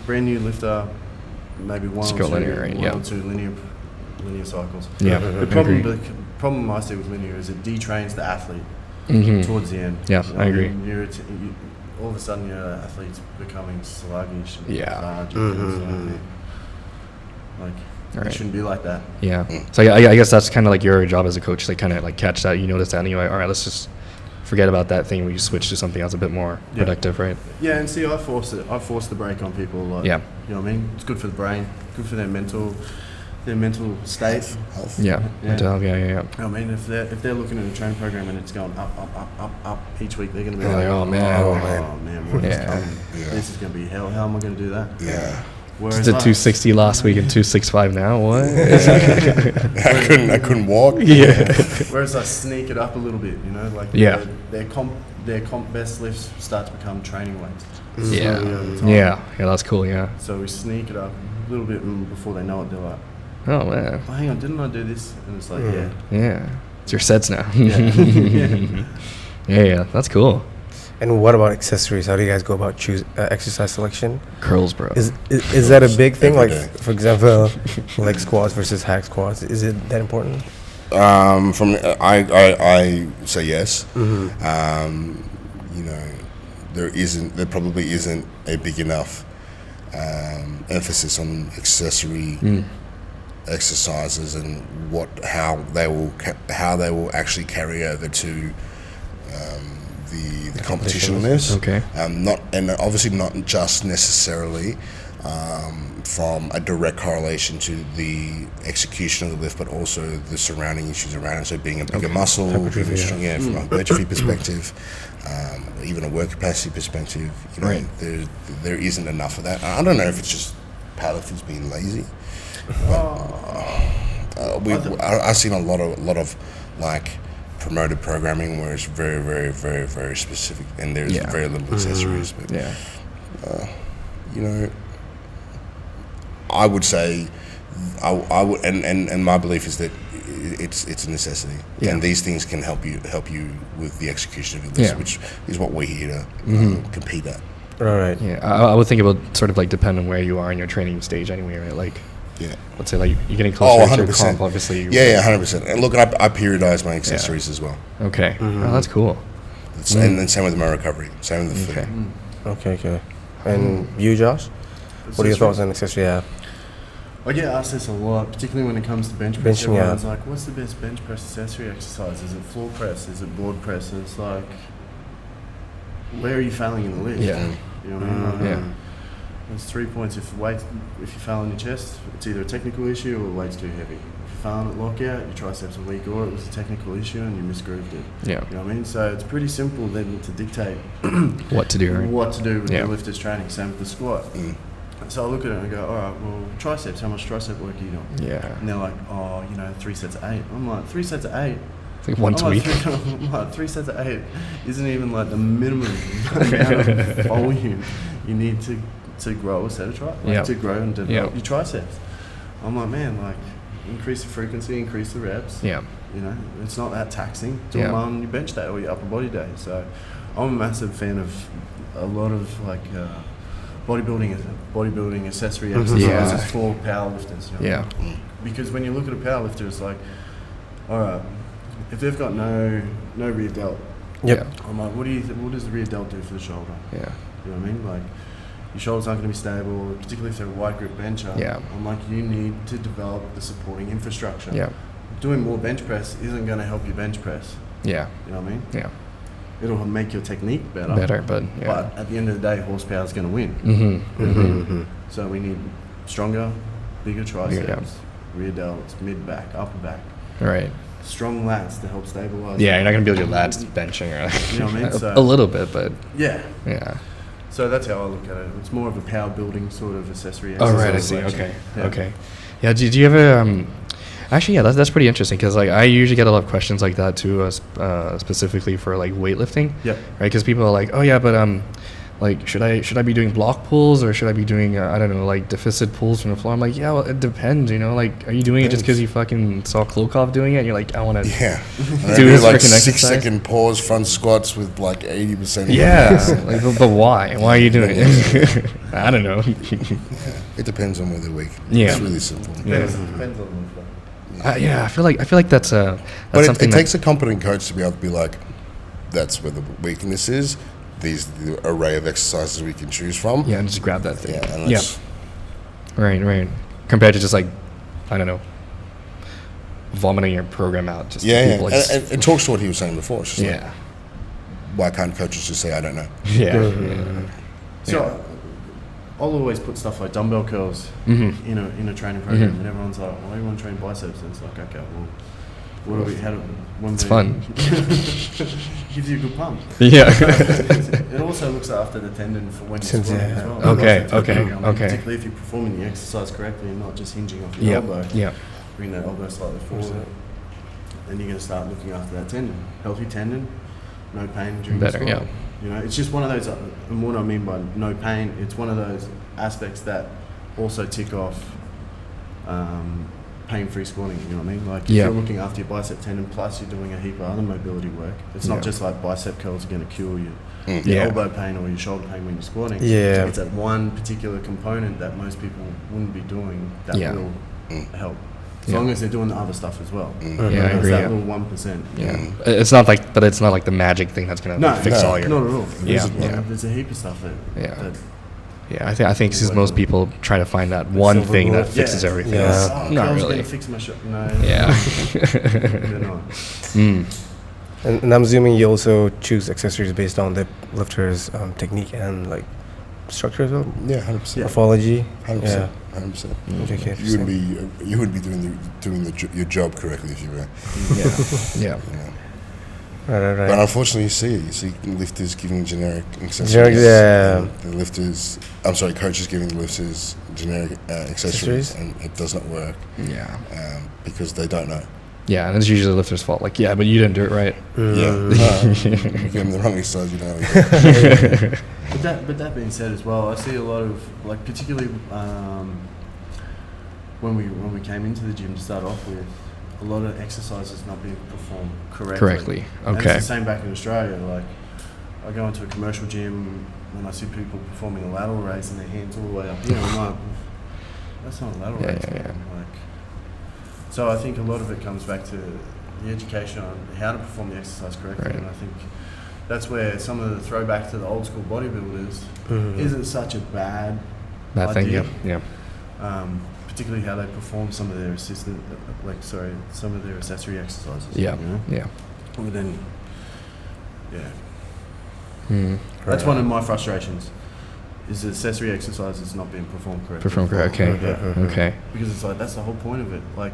brand new lifter, maybe one or two linear cycles. Yeah. The problem I see with linear is it detrains the athlete towards the end. Yeah, I agree. All of a sudden your athlete's becoming sluggish. It shouldn't be like that. Yeah. So I guess that's kind of like your job as a coach, to kind of like catch that. You notice that, and you're like, all right, let's just forget about that thing. We switch to something else a bit more productive, right? Yeah, and see, I force the break on people a lot. Yeah. You know what I mean? It's good for the brain, good for their mental state. Health. Yeah. Mental health. Yeah. You know what I mean? If they're looking at a training program and it's going up each week, they're going to be oh man, what is coming? This is going to be hell. How am I going to do that? Yeah. Whereas just did 260 last week and 265 now. What? I couldn't walk. Yeah. Whereas I sneak it up a little bit, like their comp best lifts start to become training weights. Yeah, that's cool. Yeah. So we sneak it up a little bit, and before they know it, they're like, "Oh man, hang on, didn't I do this?" And it's like, yeah, it's your sets now. Yeah, that's cool. And what about accessories? How do you guys go about exercise selection? Curls, bro. Is that a big thing? Like, for example, leg squats versus hack squats. Is it that important? I say yes. There probably isn't a big enough emphasis on accessory exercises and how they will actually carry over to the competition list. Okay. Obviously not just necessarily from a direct correlation to the execution of the lift, but also the surrounding issues around it. So being a bigger muscle, from a hypertrophy perspective, even a work capacity perspective, there isn't enough of that. I don't know if it's just powerlifters being lazy. I've seen a lot of like promoted programming where it's very, very, very, very specific, and there's very little accessories. But I would say I would, and my belief is that it's a necessity, and these things can help you with the execution of your lifts, which is what we're here to compete at. Right. Yeah, I would think it would sort of like depend on where you are in your training stage anyway, right? Like, let's say like you're getting closer to your comp, obviously. 100%. And look, I periodize my accessories as well. Okay. Oh, that's cool. And then same with my recovery, same with the food. Okay. And you, Josh? What are your thoughts on accessory? Yeah. I get asked this a lot, particularly when it comes to bench press. Everyone's like, what's the best bench press accessory exercise? Is it floor press? Is it board press? And it's like, where are you failing in the lift? Yeah. You know what I mean? Yeah. There's 3 points. If you fail on your chest, it's either a technical issue or weight's too heavy. If you fail at lockout, your triceps are weak, or it was a technical issue and you misgrooved it. Yeah. You know what I mean? So it's pretty simple then to dictate what to do, right? What to do with the lifter's training. Same with the squat. So I look at it and I go, all right, well, triceps, how much tricep work are you doing? Yeah. And they're like, 3 sets of 8. I'm like, 3 sets of 8? It's like once a week. I'm like, 3 sets of 8 isn't even like the minimum amount of volume you need to grow a set of triceps, to grow and develop your triceps. I'm like, man, like, increase the frequency, increase the reps. Yeah. You know, it's not that taxing. Do them on your bench day or your upper body day. So I'm a massive fan of a lot of like bodybuilding accessory exercises for powerlifters. You know? Because when you look at a powerlifter, it's like, all right, if they've got no rear delt, I'm like, what does the rear delt do for the shoulder? Yeah. You know what I mean? Like, your shoulders aren't going to be stable, particularly if they're a wide grip bencher. Yeah. I'm like, you need to develop the supporting infrastructure. Yeah. Doing more bench press isn't going to help your bench press. Yeah. You know what I mean? Yeah. It'll make your technique better. But at the end of the day, horsepower is going to win. So we need stronger, bigger triceps, rear delts, mid back, upper back. Right. Strong lats to help stabilize. Yeah, you're not going to build your lats benching, right? You know what I mean? So, a little bit, but yeah. So that's how I look at it. It's more of a power building sort of accessory. Oh right, I see. Okay. Yeah. Do you ever? Actually, yeah, that's pretty interesting because like I usually get a lot of questions like that too, specifically for like weightlifting. Yeah. Right, because people are like, oh yeah, but like should I be doing block pulls or should I be doing I don't know, like deficit pulls from the floor? I'm like, yeah, well it depends, you know, like are you doing it just because you fucking saw Klokov doing it and you're like, I want to do this like freaking 6 exercise? second pause front squats with like 80%. Like, but why are you doing it? I don't know. It depends on where they're weak. It's really simple. Depends on the floor. I feel like that's but something it takes a competent coach to be able to be like, that's where the weakness is. These are the array of exercises we can choose from. Yeah, and just grab that thing. Yeah. Right. Compared to just like, I don't know, vomiting your program out. Just people, like, and it talks to what he was saying before. It's just like, yeah. Why can't coaches just say, I don't know? Yeah. So I'll always put stuff like dumbbell curls in a training program, and everyone's like, "Why do you want to train biceps?" And it's like, okay, well, what do we? How do one? It's fun. Gives you a good pump. Yeah. It also looks after the tendon for when you're squatting as well. Okay. Particularly if you're performing the exercise correctly and not just hinging off your elbow. Yeah. Bring that elbow slightly forward, and you're going to start looking after that tendon. Healthy tendon, no pain during the squat. Yeah. You know, it's just one of those, and what I mean by no pain, it's one of those aspects that also tick off pain-free squatting, you know what I mean? Like, if you're looking after your bicep tendon, plus you're doing a heap of other mobility work, it's not just like bicep curls are going to cure your elbow pain or your shoulder pain when you're squatting. Yeah. It's that one particular component that most people wouldn't be doing that will help. As long as they're doing the other stuff as well. Yeah, I agree. That little 1%. Yeah. It's not like the magic thing that's going to fix all your... not at all. There's a heap of stuff that I think since most people try to find that one thing that fixes everything. Yeah. Not really. Going to fix my shot. No. Yeah. They're not. And I'm assuming you also choose accessories based on the lifter's technique and like structure as well? Yeah, 100%. Morphology? 100%. 100%. Okay, you wouldn't be doing your job correctly if you were. Yeah. Right. But unfortunately, you see lifters giving generic accessories. Coaches giving the lifters generic accessories, and it does not work. Yeah. Because they don't know. Yeah, and it's usually the lifter's fault. Like, yeah, but you didn't do it right. You gave them the wrong exercise, you know. But that being said as well, I see a lot of, like, particularly when we came into the gym to start off with, a lot of exercises not being performed correctly. Okay. And it's the same back in Australia. Like, I go into a commercial gym when I see people performing a lateral raise and their hands all the way up here. I'm like, that's not a lateral raise. Man. Like, so I think a lot of it comes back to the education on how to perform the exercise correctly, and I think that's where some of the throwback to the old school bodybuilders isn't such a bad idea. Yeah. Particularly how they perform some of their some of their accessory exercises. Yeah. You know? Yeah. But then, that's one of my frustrations. Is the accessory exercises not being performed correctly. Okay. Because it's like that's the whole point of it. Like,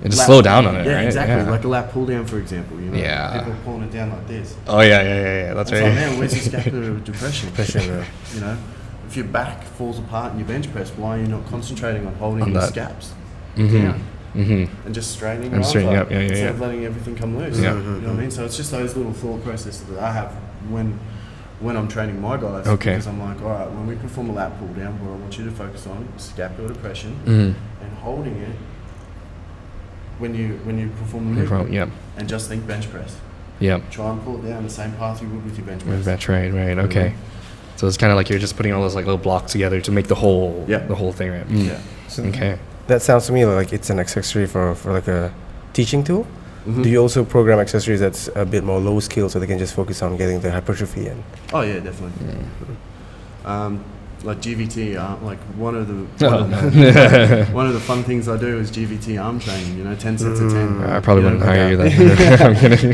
and just slow down on it, yeah, right? Exactly. Yeah. Like a lat pull down, for example. You know, people pulling it down like this. Oh yeah. That's right. Like, man, where's your scupular depression? You know, if your back falls apart in your bench press, why are you not concentrating on holding your scaps down and just straightening your arms up instead of letting everything come loose? Yeah. You know what I mean? So it's just those little thought processes that I have when I'm training my guys. Okay. Because I'm like, all right, when we perform a lat pull down, what I want you to focus on is scapular depression and holding it when you perform the movement. And just think bench press. Yeah. Try and pull it down the same path you would with your bench press. That's right. Okay. So it's kind of like you're just putting all those like little blocks together to make the whole thing, right? Yeah. So okay. That sounds to me like it's an accessory for like a teaching tool. Do you also program accessories that's a bit more low skill so they can just focus on getting the hypertrophy in? Oh yeah, definitely. Like GVT, like one of the fun things I do is GVT arm training. You know, 10 sets of 10. I probably wouldn't hire you then. I'm kidding.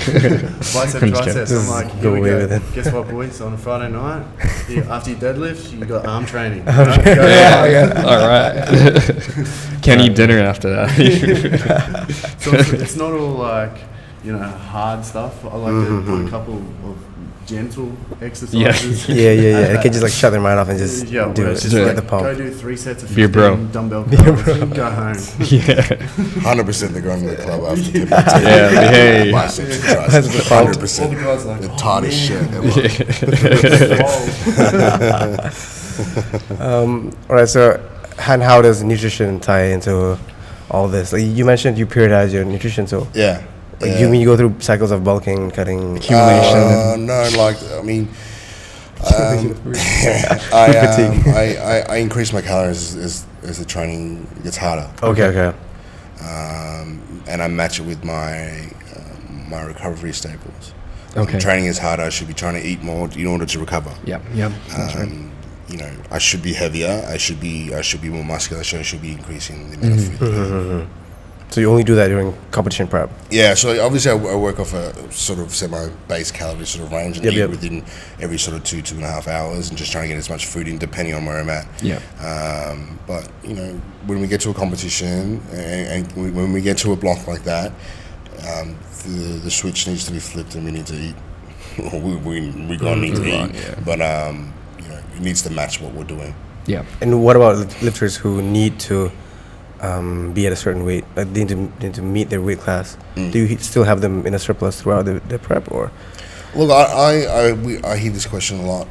Bicep, triceps. I'm like, here we go. Guess what, boys? On a Friday night, after you deadlift, you got arm training. All right. Can't eat dinner after that. So it's not all like, you know, hard stuff. I like to put a couple of gentle exercises. They can just like shut their mind off and just do it. Just Just get the pump. Go do 3 sets of Be a 15 bro. dumbbell curls. Go home. 100% they're going to the club after they Hey. biceps and triceps. All the 100%. guys like, The tightest shit ever. All right, so how does nutrition tie into all this? Like you mentioned, you periodize your nutrition, so Like you mean you go through cycles of bulking, cutting, accumulation? No, like I mean, I increase my calories as the training gets harder. Okay. And I match it with my my recovery staples. Okay. Training is harder. I should be trying to eat more in order to recover. Yep. That's right. You know, I should be heavier. I should be more muscular. So I should be increasing the amount of food. So you only do that during competition prep? Yeah, so obviously I work off a sort of semi-base calorie sort of range and eat within every sort of 2.5 hours and just trying to get as much food in depending on where I'm at. Yeah. But, you know, when we get to a competition and when we get to a block like that, the switch needs to be flipped and we need to eat. We're going to need to eat. Yeah. But, you know, it needs to match what we're doing. Yeah. And what about lifters who need to be at a certain weight, like they need to meet their weight class? Do you still have them in a surplus throughout the prep, or? Look, I hear this question a lot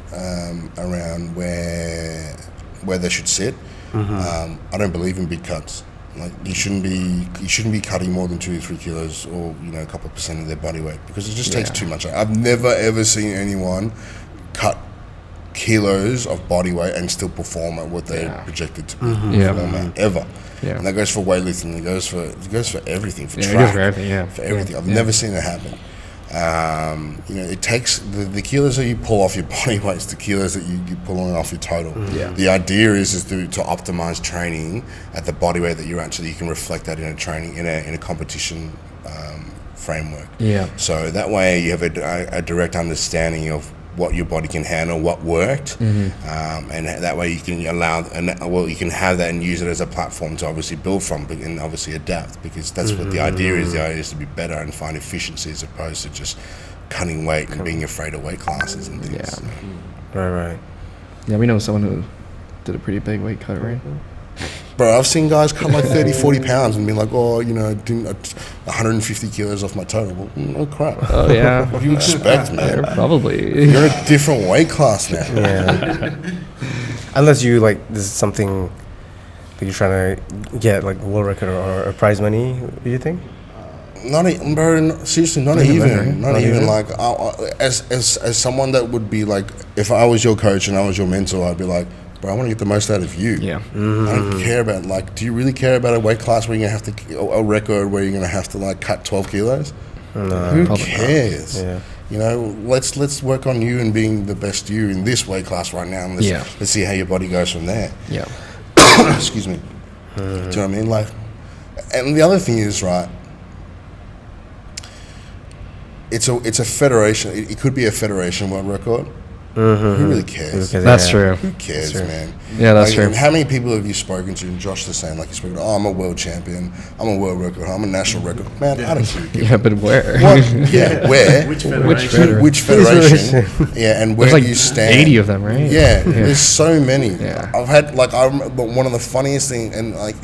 around where they should sit. I don't believe in big cuts. Like you shouldn't be cutting more than 2 to 3 kilos, or you know, a couple % of their body weight, because it just takes too much. I've never ever seen anyone cut kilos of body weight and still perform at what they're projected to perform at, ever. Yeah. And that goes for weightlifting. It goes for everything. For track. It goes for everything. For everything. I've never seen that happen. You know, it takes the kilos that you pull off your body weight is the kilos that you pull on off your total. The idea is to optimize training at the body weight that you're at, so that you can reflect that in a training in a competition framework. So that way you have a direct understanding of what your body can handle, what worked, and that way you can you can have that and use it as a platform to obviously build from and obviously adapt, because that's what the idea is. The idea is to be better and find efficiency as opposed to just cutting weight and being afraid of weight classes and things. Right. Yeah, we know someone who did a pretty big weight cut, right? Bro, I've seen guys cut like 30, 40 pounds and be like, oh, you know, doing 150 kilos off my total. Well, no crap. Oh, yeah. What do you expect, man? Probably. You're in a different weight class now. Yeah. Unless you, like, this is something Are you trying to get like world record or prize money? Do you think? Not even, bro. Seriously, not even. Like, as someone that would be like, if I was your coach and I was your mentor, I'd be like, bro, I want to get the most out of you. Yeah. I don't care about, like, do you really care about a weight class where you're gonna have to, a record where you're gonna have to like cut 12 kilos? No. Who cares? Yeah. You know, let's work on you and being the best you in this weight class right now, and let's see how your body goes from there. Yeah. Excuse me. Do you know what I mean? Like, and the other thing is, right, it's a federation. It could be a federation world record. Who really cares? That's true. Who cares, man? Yeah, that's true. And how many people have you spoken to? And Josh the same, like you spoken to, I'm a world champion, I'm a world record, I'm a national record. Man, I don't care. Yeah, but where? What? Yeah, where? Which federation? Which federation? Yeah, and where There's like do you stand? 80 of them, right? Yeah, there's so many. Yeah. I've had, like, I remember one of the funniest things, and like,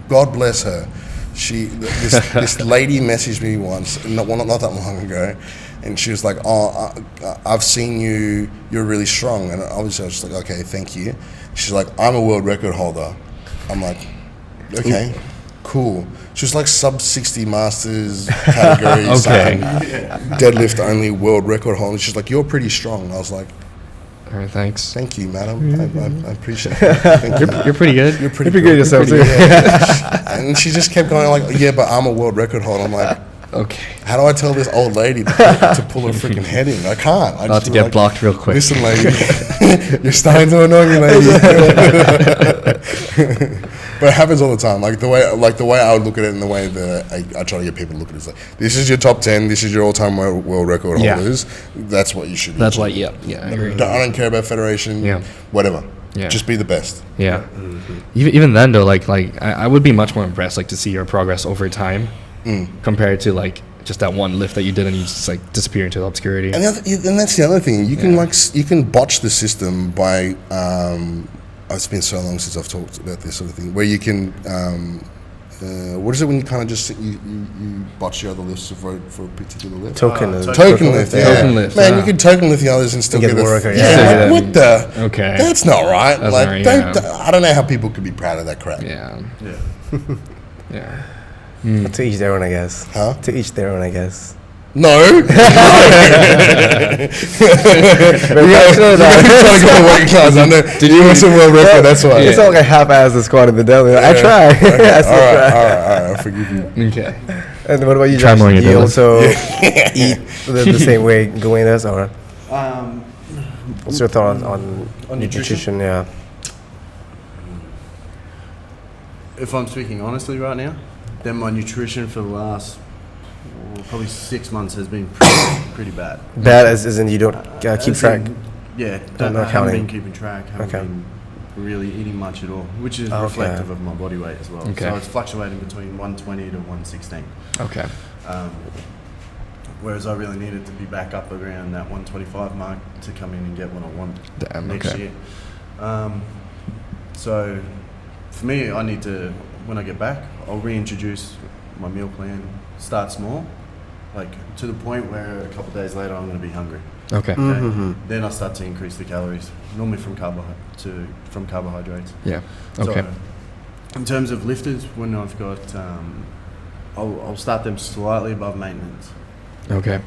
God bless her. This lady messaged me once, not that long ago, and she was like, "Oh, I've seen you. You're really strong." And I was just like, "Okay, thank you." She's like, "I'm a world record holder." I'm like, "Okay, cool." She was like sub 60 masters category, Okay. deadlift only world record holder. She's like, "You're pretty strong." And I was like, All right, thanks. "Thank you, madam. I appreciate it. Thank you. You're pretty good. You're pretty good yourself too. Yeah. And she just kept going like, "Yeah, but I'm a world record holder." I'm like, Okay. how do I tell this old lady to pull her freaking head in? I can't. I About just to be get like, blocked real quick. "Listen, lady, you're starting to annoy me, lady." But it happens all the time. Like the way I would look at it, and the way that I try to get people to look at it is like, this is your top 10, this is your all-time world record holders. That's what you should be. That's doing. like, yeah, I agree. I don't care about federation. Yeah. Whatever. Yeah. Just be the best. Yeah. Even then, though, like I would be much more impressed, like, to see your progress over time compared to, like, just that one lift that you did and you just, like, disappear into obscurity. And that's the other thing. You can you can botch the system by. It's been so long since I've talked about this sort of thing, where you can. What is it when you kind of just you botch the other lifts for a particular lift? Token lift, yeah. Token lift, Man, you can token lift the others and still get get a work. like, what the? Okay. That's not right. That's like, not right, I don't know how people could be proud of that crap. Yeah. Yeah. To each their own, I guess. Huh? To each their own, I guess. No. We gotta go to working class. I know. Did you win some world record? That's why. It's not like I half-assed the squat in the deli. I try. Okay. All right. I'll forgive you. Okay. And what about you, Try Josh? more Do in you your also eat the same way Gawain does, or what's your thought on nutrition? Yeah. If I'm speaking honestly right now, then my nutrition for the last probably 6 months has been pretty bad. Bad as in you don't keep track? Yeah, Not I haven't counting. been keeping track, haven't been really eating much at all, which is reflective of my body weight as well. Okay. So it's fluctuating between 120 to 116. Okay. Whereas I really needed to be back up around that 125 mark to come in and get what I want next year. So for me, I need to, when I get back, I'll reintroduce my meal plan, start small, like to the point where a couple of days later I'm going to be hungry. Okay. Then I start to increase the calories, normally from carbohydrates. Yeah. Okay. So, in terms of lifters, when I've got, I'll start them slightly above maintenance. Okay.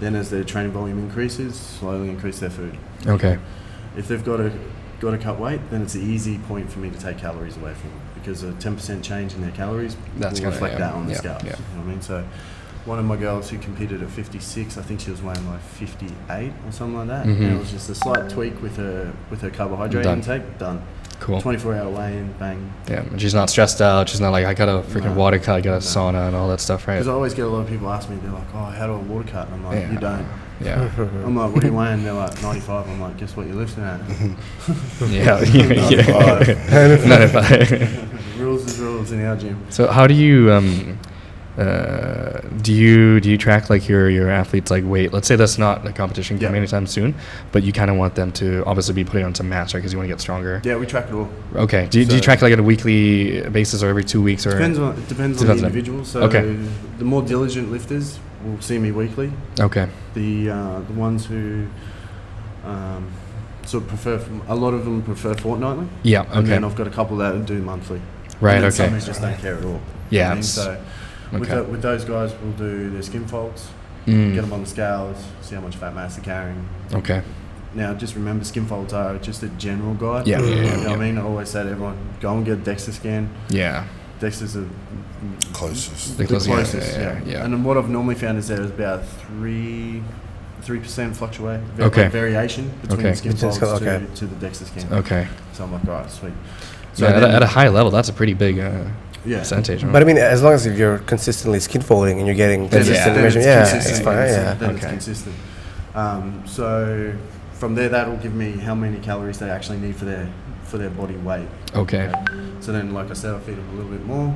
Then as their training volume increases, slowly increase their food. Okay. If they've got to cut weight, then it's an easy point for me to take calories away from them, because a 10% change in their calories will reflect that on the scales. Yeah. You know what I mean? So one of my girls who competed at 56, I think she was weighing like 58 or something like that. And it was just a slight tweak with her carbohydrate intake. Done. Cool. 24-hour weigh-in, bang. Yeah, and she's not stressed out. She's not like, I got a freaking water cut, I got a sauna and all that stuff, right? Because I always get a lot of people ask me, they're like, oh, how do I water cut? And I'm like, you don't. Yeah. I'm like, what are you weighing? They're like, 95. I'm like, guess what you're lifting at? Yeah. 95. Rules is rules in our gym. So how do you do you track like your athletes like weight? Let's say that's not a competition coming anytime soon, but you kind of want them to obviously be putting on some mass, right? Because you want to get stronger. Yeah, we track it all. Okay. Do you track like on a weekly basis or every 2 weeks or? It depends on the individual. So the more diligent lifters will see me weekly. Okay. The ones who So a lot of them prefer fortnightly. Yeah. Okay. And then I've got a couple that do monthly. Right. And then Okay. some who just don't care at all. Yeah. You know what I mean? So Okay. with those guys, we'll do their skin folds, Mm. get them on the scales, see how much fat mass they're carrying. Okay. Now, just remember, skin folds are just a general guide. Yeah. You know what I mean? I always say to everyone, go and get a DEXA scan. Yeah. DEXA's the Closest. closest. Yeah. And then what I've normally found is there's about 3% fluctuate. Okay. Variation between Okay. the skin folds Okay. to the DEXA scan. Okay. So I'm like, all right, sweet. So Yeah, then- at a high level, that's a pretty big yeah. percentage. Right? But I mean, as long as if you're consistently skin folding and you're getting Then consistent then measurement, it's yeah, consistent. it's fine. Yeah. Then it's Okay. consistent. So from there, that'll give me how many calories they actually need for their body weight. Okay. So then, like I said, I feed them a little bit more.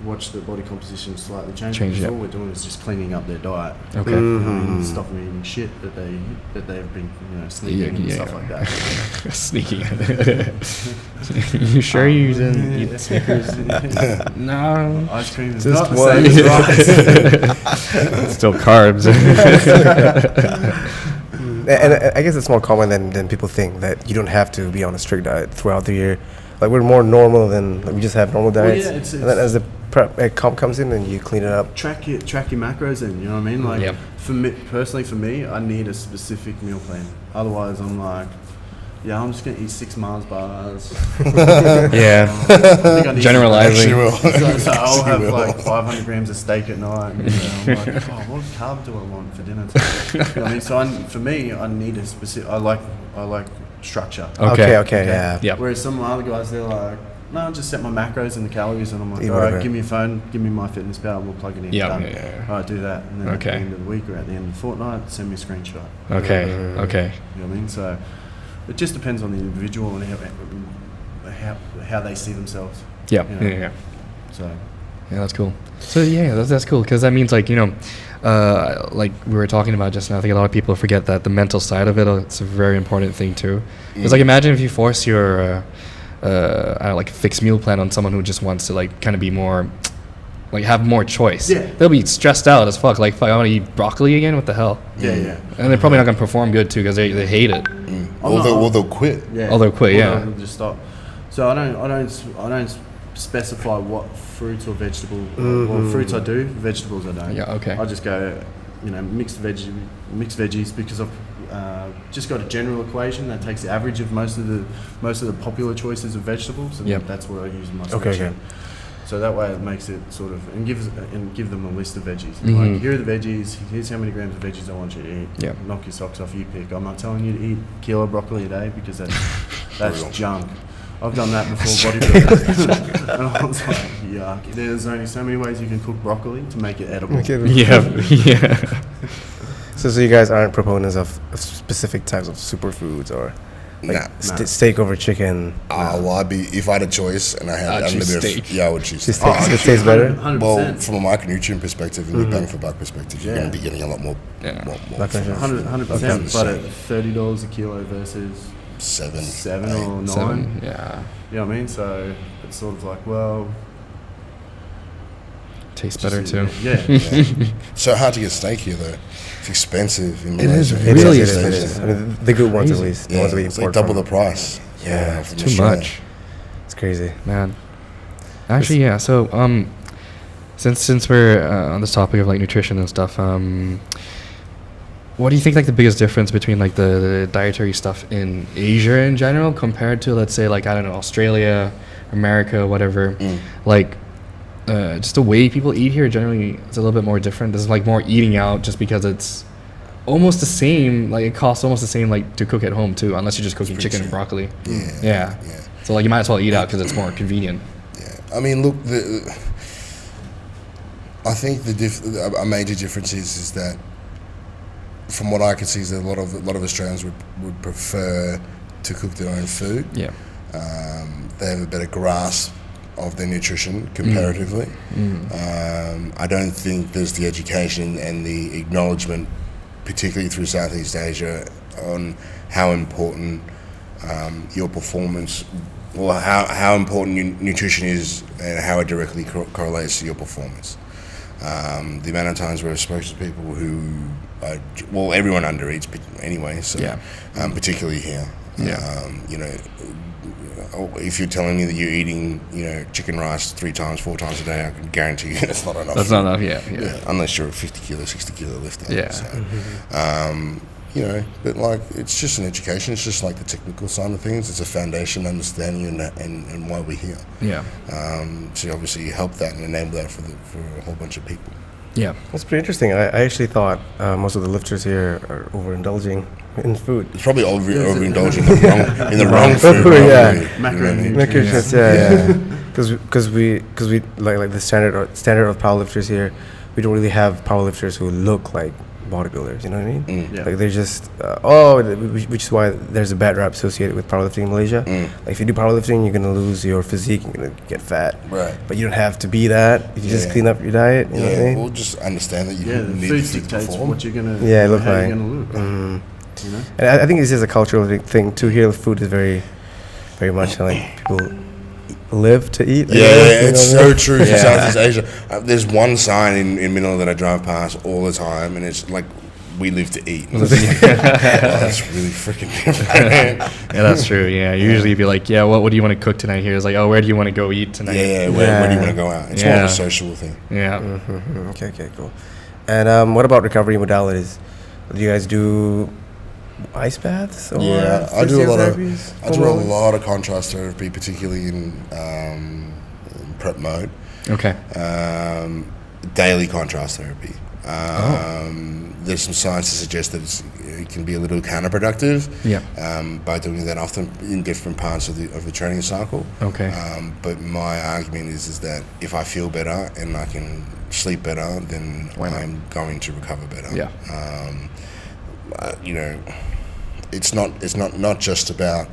Watch the body composition slightly change. Change, because yeah. all we're doing is just cleaning up their diet. Okay. You know what I Mm-hmm. mean? Stop them eating shit that they've been sneaking and stuff like that. Sneaky. You sure you didn't eat Snickers? No. Ice cream is Just not the one. same as rice. Still carbs. And I guess it's more common than people think that you don't have to be on a strict diet throughout the year. Like we're more normal than we just have normal Well, diets. yeah, it's- and then as the comp comes in, and you clean it up. Track your macros in, you know what I mean? Like Yep. for me, I need a specific meal plan. Otherwise, I'm like, yeah, I'm just gonna eat 6 Mars bars. Yeah. I think I need Generalizing. Actually will. So I'll have Actually will. like 500 grams of steak at night. And, I'm like, oh, what carb do I want for dinner today? You know what I mean? So for me, I need a specific. I like structure. Okay. Okay. Yeah. Yep. Whereas some of my other guys, they're like, no, just set my macros and the calories, and I'm like, Eat all right, whatever. give me your phone, give me my fitness pal, we'll plug it in. Yeah, done. yeah. All right, do that, and then at Okay. the end of the week or at the end of the fortnight, send me a screenshot. Okay. Okay. You know what I mean? So it just depends on the individual and how they see themselves. Yeah. You know? Yeah. So Yeah, that's cool. So yeah, that's cool because that means like like we were talking about just now. I think a lot of people forget that the mental side of it. It's a very important thing too. Because like imagine if you force your I don't know, like fixed meal plan on someone who just wants to like kind of be more like have more choice. Yeah. They'll be stressed out as fuck. Like, fuck, I want to eat broccoli again. What the hell? yeah. And they're probably not gonna perform good too because they hate it. Or they'll quit. Yeah. Oh, they'll quit, Or yeah. they'll just stop. So I don't specify what fruits or vegetable. Well, fruits I do, vegetables I don't. Yeah, okay. I just go, mixed veggies because I've just got a general equation that takes the average of most of the popular choices of vegetables, and Yep. that's what I use in my Okay, spreadsheet. okay. So that way it makes it sort of give them a list of veggies. Mhm. Like, here are the veggies. Here's how many grams of veggies I want you to eat. Yep. Knock your socks off. You pick. I'm not telling you to eat a kilo of broccoli a day because that's junk. I've done that before bodybuilding. And I was like, yuck. There's only so many ways you can cook broccoli to make it edible. Yeah. Yeah. So you guys aren't proponents of specific types of superfoods or like Nah. steak over chicken? Well, if I had a choice and I had I'd choose unlimited, steak. yeah, I would choose Just steak. it tastes better. 100%. Well, from a micronutrient perspective and a bang for buck perspective, you're going to be getting a lot more. Yeah. more Macronutrients. 100%. But Okay. at $30 a kilo versus seven 7 eight. or 9. 7. Yeah. You know what I mean? So it's sort of like, well, Tastes just, better too. Yeah. Yeah. So hard to get steak here though. It's expensive in It is Malaysia. It Really is. expensive. I mean, the good ones at Crazy. least. The Yeah, ones that we it's like import double from. the price. Yeah, from Too Australia. much, It's crazy. man. Actually, yeah. So, since we're on this topic of like nutrition and stuff, what do you think like the biggest difference between like the dietary stuff in Asia in general compared to, let's say, like, I don't know, Australia, America, whatever? Like, just the way people eat here generally is a little bit more different. There's like more eating out just because it's almost the same. Like, it costs almost the same like to cook at home too, unless you're just cooking pretty chicken and cheap. broccoli. Yeah. Yeah. So like you might as well eat out because it's more convenient. Yeah. I mean, look, I think a major difference is that, from what I can see, is that a lot of Australians would prefer to cook their own food. Yeah. They have a better grasp of their nutrition comparatively. I don't think there's the education and the acknowledgement, particularly through Southeast Asia, on how important your performance, or how important nutrition is and how it directly correlates to your performance. The amount of times where I've spoken to people who well, everyone undereats anyway. So particularly here. You know, if you're telling me that you're eating, you know, chicken rice 4 times a day, I can guarantee you that's not enough. That's not enough. Yeah. Unless you're a 50 kilo, 60 kilo lifter. Yeah. So, you know, but like it's just an education. It's just like the technical side of things. It's a foundation, understanding, and why we're here. Yeah. So obviously you help that and enable that for a whole bunch of people. Yeah. That's pretty interesting. I actually thought most of the lifters here are overindulging in food. It's probably overindulging in the wrong food. Macronutrients, because we like the standard of powerlifters here. We don't really have powerlifters who look like bodybuilders, you know what I mean? Like they're just which is why there's a bad rap associated with powerlifting in Malaysia. Like if you do powerlifting, you're gonna lose your physique, you're gonna get fat. Right. But you don't have to be that. If you just clean up your diet, you know what I mean? We'll just understand that you the need food to dictates perform. what you're gonna look how like. you're gonna look. You know? And I think it's just a cultural thing too. Here, food is very, very much like people live to eat. It's so true for Southeast Asia. There's one sign in Manila that I drive past all the time, and it's like, we live to eat. And it's like, that's really freaking different. Yeah, that's true. Yeah, usually you'd be like, what do you want to cook tonight? Here, it's like, where do you want to go eat tonight? Where do you want to go out? It's more of a social thing. Yeah. Okay, cool. And what about recovery modalities? Do you guys do ice baths? Or I do a lot of contrast therapy, particularly in prep mode. Okay. Daily contrast therapy. There's some science to suggest that it can be a little counterproductive. By doing that often in different parts of the training cycle. Okay. But my argument is that if I feel better and I can sleep better, then I'm going to recover better. Yeah. You know, it's not just about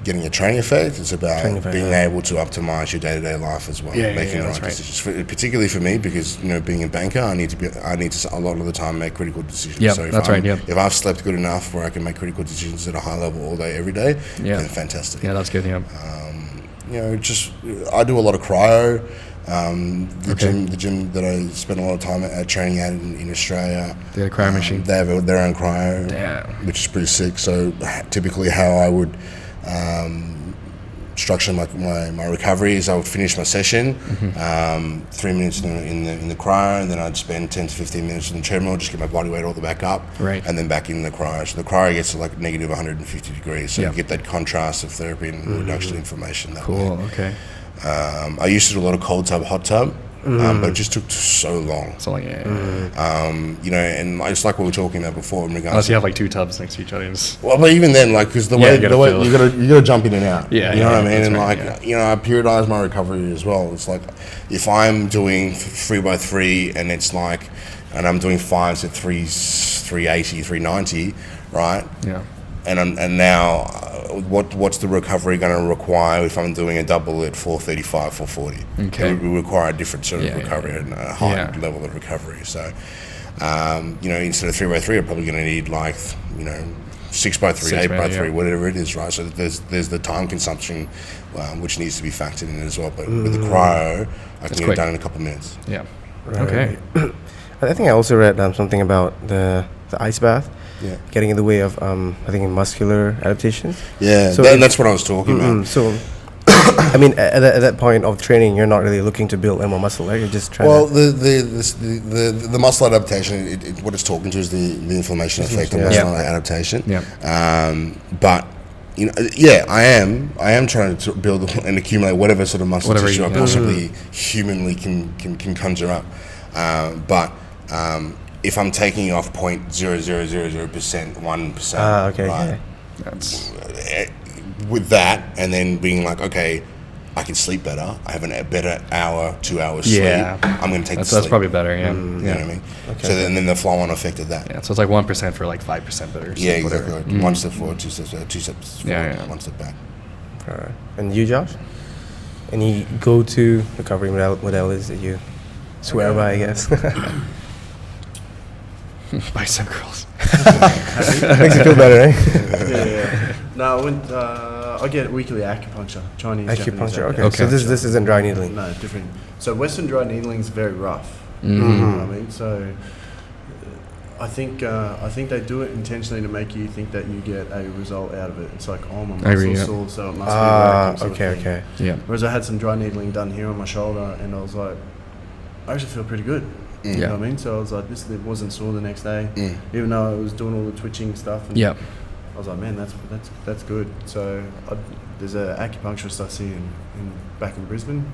getting a training effect. It's about being able to optimize your day-to-day life as well, making the right decisions. Particularly for me, because you know, being a banker, I need to a lot of the time make critical decisions. Yeah, so if I've slept good enough where I can make critical decisions at a high level all day, every day, then fantastic. Yeah, that's good. Yeah. You know, I do a lot of cryo. The gym that I spend a lot of time at training at in Australia, they have a cryo machine. They have their own cryo, which is pretty sick. So typically, how I would structure my recovery is I would finish my session, 3 minutes in the cryo, and then I'd spend 10 to 15 minutes in the treadmill, just get my body weight all the back up, and then back in the cryo. So the cryo gets to like negative 150 degrees, so you get that contrast of therapy and reduction of inflammation that way. Okay. I used to do a lot of cold tub, hot tub, but it just took so long. You know, and it's like what we were talking about before in regards. Unless you have like 2 tubs next to each other. Well, but even then, like, because the way you gotta jump in and out. You know what I mean? And you know, I periodize my recovery as well. It's like if I'm doing 3x3 and it's like, and I'm doing 5s at 380, 390, right? Yeah. And now, what's the recovery going to require if I'm doing a double at 435, 440? Okay. It will require a different sort of recovery and a high level of recovery. So, you know, instead of 3x3, I'm probably going to need like, you know, 6x3, 8x3, whatever it is, right? So there's the time consumption, which needs to be factored in as well. But with the cryo, I can get it done in a couple of minutes. Yeah. Right. Okay. I think I also read something about the ice bath. Getting in the way of, I think, muscular adaptations. Yeah, so that's what I was talking about. So, I mean, at that point of training, you're not really looking to build any more muscle, right? You're just trying. Well, the muscle adaptation, what it's talking to is the inflammation effect of muscle adaptation. But you know, I am trying to build and accumulate whatever sort of muscle tissue I possibly humanly can conjure up. But if I'm taking off 0.0000%, 1%, right? That's with that, and then being like, okay, I can sleep better. I have a better hour, 2 hours sleep. I'm going to take the sleep. That's probably better. You know what I mean? Okay. So then the flow-on effect of that. Yeah. So it's like 1% for like 5% better. Yeah, exactly. Like 1 step forward, 2 steps forward, 1 step back. All right. And you, Josh? Any go-to recovery modalities that you swear by, I guess? Bicep curls. Makes you feel better, eh? No, I get weekly acupuncture, Chinese. Acupuncture, okay. So this isn't dry needling? No, different. So Western dry needling is very rough. You know what I mean? So I think they do it intentionally to make you think that you get a result out of it. It's like, oh, my muscle's sore, so it must be working. Okay. Yeah. Whereas I had some dry needling done here on my shoulder, and I was like, I actually feel pretty good. You know what I mean? So I was like, it wasn't sore the next day, even though I was doing all the twitching stuff. And I was like, man, that's good. So there's an acupuncturist I see back in Brisbane,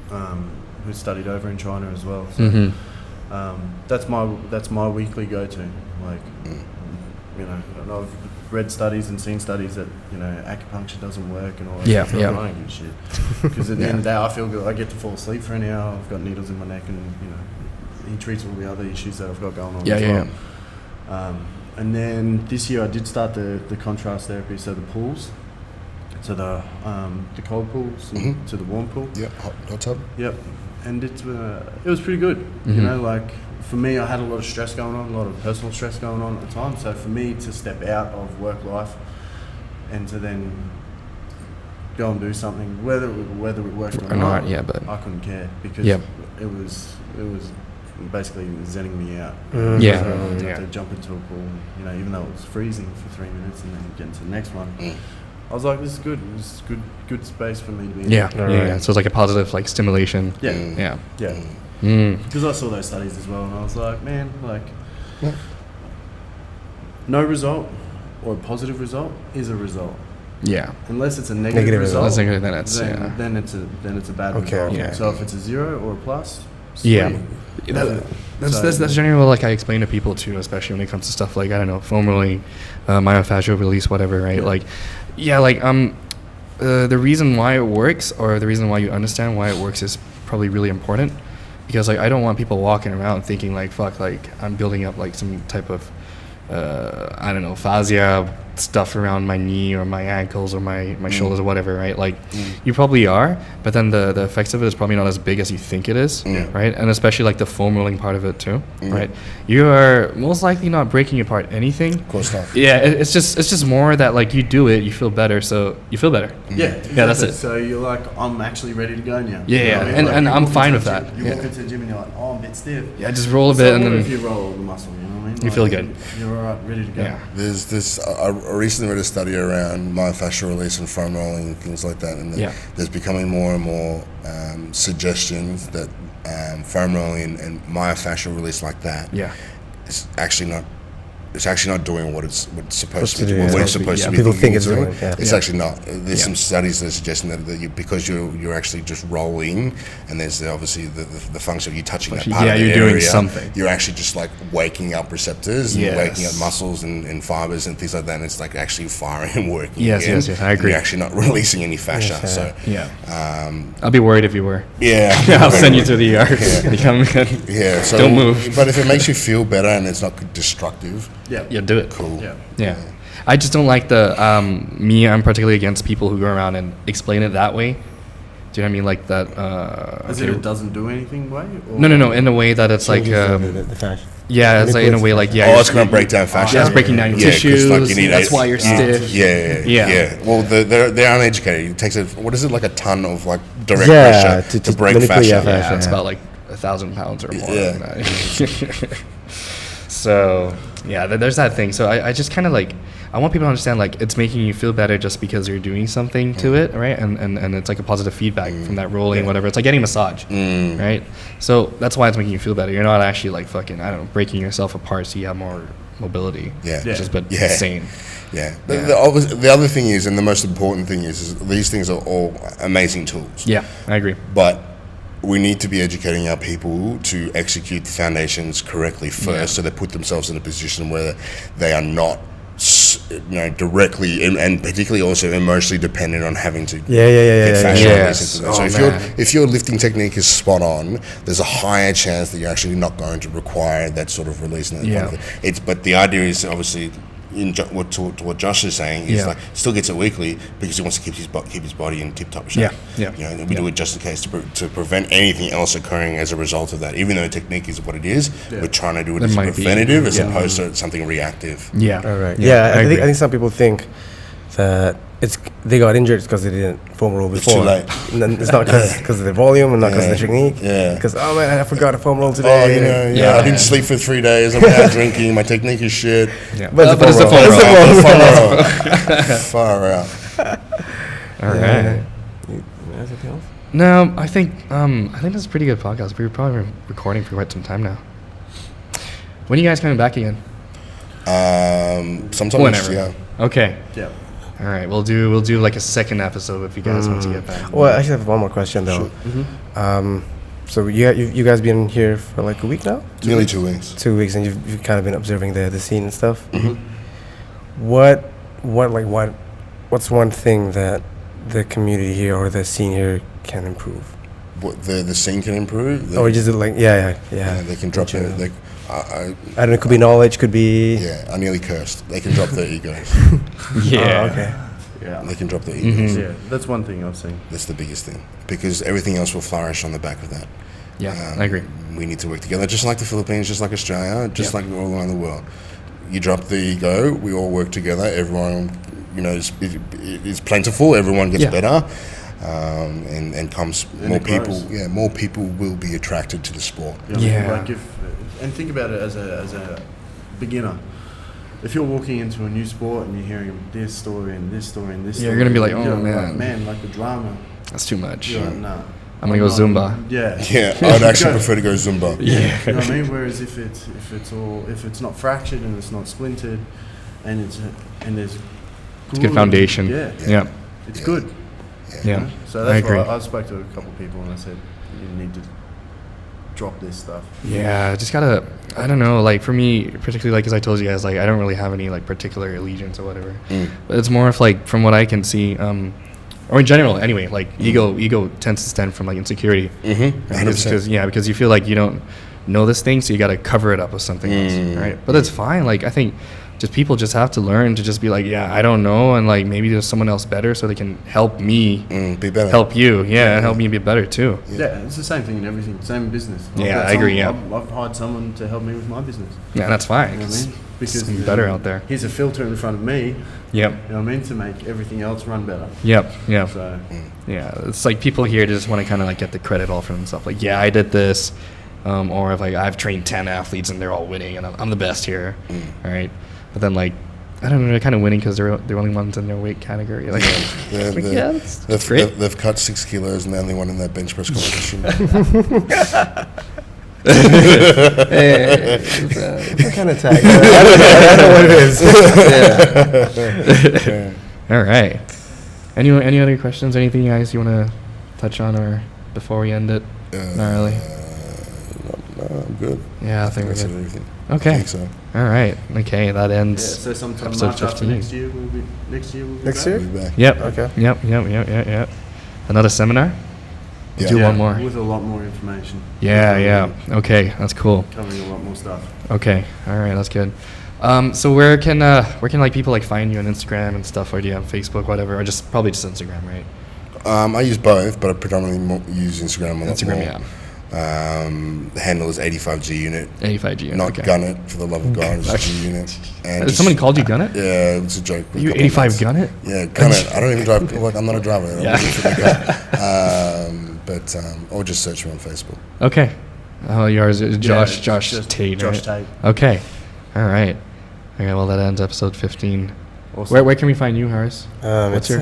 who studied over in China as well. So that's my weekly go-to. Like, you know, and I've read studies and seen studies that, you know, acupuncture doesn't work and all that. I don't give a shit. Because at the end of the day, I feel good. I get to fall asleep for an hour. I've got needles in my neck, and you know, he treats all the other issues that I've got going on as well. And then this year I did start the contrast therapy, so the pools, so the cold pools to the warm pool. Hot tub. And it was pretty good. You know, like for me, I had a lot of stress going on, a lot of personal stress going on at the time. So for me to step out of work life and to then go and do something, whether it worked or not, but I couldn't care, because it was basically zenning me out. To jump into a pool, you know, even though it was freezing for 3 minutes and then get into the next one. I was like, this is good. This is good space for me to be in. So it's like a positive like stimulation. Because I saw those studies as well, and I was like, man, like, no result or a positive result is a result. Unless it's a negative result, then it's a bad result. So if it's a 0 or a plus, sweet. That's generally what, like, I explain to people too, especially when it comes to stuff like, I don't know, foam rolling, myofascial release, whatever, right? The reason why it works, or the reason why you understand why it works, is probably really important, because like I don't want people walking around thinking like, fuck, like I'm building up like some type of I don't know, fascia stuff around my knee or my ankles or my shoulders or whatever, right? Like you probably are, but then the effects of it is probably not as big as you think it is, right? And especially like the foam rolling part of it too, right? You are most likely not breaking apart anything. Of course not. It's just more that like you do it, you feel better, so you feel better. That's it. So you're like, I'm actually ready to go now. And I'm fine with that. You walk into the gym and you're like, oh, I'm a bit stiff. Just roll a bit, and then if you roll the muscle, you know what I mean? You feel good. You're all right, ready to go. There's this. I recently read a study around myofascial release and foam rolling and things like that, and there's becoming more and more suggestions that foam rolling and myofascial release like that is actually not. It's actually not doing what it's supposed to do. What it's supposed to be. People think it's doing. It's actually not. There's some studies that are suggesting that because you're actually just rolling, and there's obviously the function of you touching that part of the you're area, doing something. You're actually just like waking up receptors and waking up muscles and fibers and things like that. And it's like actually firing and working. Yes, I agree. You're actually not releasing any fascia. I'll be worried if you were. I'll send you to the ER. So don't move. But if it makes you feel better and it's not destructive. Do it. Cool. I just don't like I'm particularly against people who go around and explain it that way. Do you know what I mean? Like that. As if it doesn't do anything way? Or No. In a way that it's like. The fascia. It's like in a way like it's going to break down fascia. It's breaking down your tissues. Like you need that's why you're stiff. Well, they're uneducated. It takes a ton of like direct pressure to break fascia. It's about like 1,000 pounds or more. Than that. So there's that thing. So I just kind of like, I want people to understand like it's making you feel better just because you're doing something to it, right? And it's like a positive feedback from that rolling, whatever. It's like getting a massage, right? So that's why it's making you feel better. You're not actually like fucking, I don't know, breaking yourself apart so you have more mobility. Which is insane. The other thing is, and the most important thing is these things are all amazing tools. I agree. But we need to be educating our people to execute the foundations correctly first, so they put themselves in a position where they are not, directly and particularly also emotionally dependent on having to get fascia release into that. So if your lifting technique is spot on, there's a higher chance that you're actually not going to require that sort of release. But the idea is obviously, what Josh is saying is like still gets it weekly because he wants to keep his body in tip-top shape. And we do it just in case to prevent anything else occurring as a result of that. Even though technique is what it is, we're trying to do it as preventative as opposed to something reactive. I think some people think that they got injured because they didn't foam roll before. It's too late. And then it's not because of the volume and not because of the technique. Yeah. Because oh man, I forgot to foam roll Oh, today. I didn't sleep for 3 days. I'm out drinking. My technique is shit. Yeah. But it's a foam roll. Far out. All right. Anything else? No, I think this is a pretty good podcast. We've probably been recording for quite some time now. When are you guys coming back again? Sometime next year. Okay. Yeah. All right. We'll do like a second episode if you guys want to get back. Well, I actually have one more question though. So you guys been here for like a week now? Nearly 2 weeks. 2 weeks, and you've kind of been observing the scene and stuff. Mm-hmm. What's one thing that the community here or the scene here can improve? What the scene can improve? Or just like yeah. They can drop their. I don't know. It could be knowledge. Could be. Yeah, I nearly cursed. They can drop their egos. Yeah. Oh, okay. Yeah. They can drop their egos. Yeah, that's one thing I've seen. That's the biggest thing, because everything else will flourish on the back of that. Yeah, I agree. We need to work together, just like the Philippines, just like Australia, just like all around the world. You drop the ego, we all work together. Everyone, is plentiful. Everyone gets better, and comes more people. Grows. Yeah, more people will be attracted to the sport. Yeah. And think about it as a beginner. If you're walking into a new sport and you're hearing this story and this story and this story, you're gonna be like, you're oh man, like the drama. that's too much. You're like, nah. I'm gonna go Zumba. Yeah. Yeah, I'd actually prefer to go Zumba. Yeah. You know what I mean? Whereas if it's not fractured and it's not splintered, and there's It's a good foundation. Yeah. It's good. Yeah. You know? So I that's agree. why I spoke to a couple of people and I said, you need to drop this stuff. Yeah, just gotta. I don't know. Like for me, particularly, like as I told you guys, like I don't really have any like particular allegiance or whatever. But it's more of like from what I can see, or in general, anyway. Like ego tends to stem from like insecurity. Because you feel like you don't know this thing, so you gotta cover it up with something else, right? But that's fine. Like I think people just have to learn to just be like, yeah, I don't know, and like maybe there's someone else better, so they can help me be better, help you, and help me be better too. Yeah, it's the same thing in everything, same in business. I agree. Yeah, I've hired someone to help me with my business. Yeah, that's fine. You know what I mean? Because it's better out there. Here's a filter in front of me. Yep. You know what I mean, to make everything else run better. Yep. So yeah, it's like people here just want to kind of like get the credit all for themselves. Like, yeah, I did this, or if like I've trained 10 athletes and they're all winning and I'm the best here, all right. But then like, I don't know, they're kind of winning because they're the only ones in their weight category. Like, that's great. They've cut 6 kilos and they're the only one in that bench press competition. What kind of tag? I don't know what it is. All right. Any other questions? Anything guys you want to touch on or before we end it? Not really. No, I'm good. Yeah, I think we're good. Everything. Okay. I think so. All right. Okay, that ends. so sometime episode March after 15. next year we'll be Next back. year? We'll be back. Yep. Okay. Yep. Another seminar? Yeah. Do one more. With a lot more information. Yeah. Okay, that's cool. Covering a lot more stuff. Okay. All right, that's good. So where can like people like find you on Instagram and stuff, or do you have Facebook, whatever, or probably just Instagram, right? I use both, but I predominantly use Instagram a lot more. Yeah. The handle is 85G unit. 85G unit. Not okay. Gun It, for the love of God. It's G unit. And Has someone called you Gun It? Yeah, it's a joke. You 85 Gun It? Yeah, Gun It. I don't even drive. Like, I'm not a driver. Yeah. Or just search me on Facebook. Okay. Oh, yours is Josh just Tait. Josh Right? Tait. Okay. All right. Okay. Well, that ends episode 15. Awesome. Where can we find you, Harris? What's your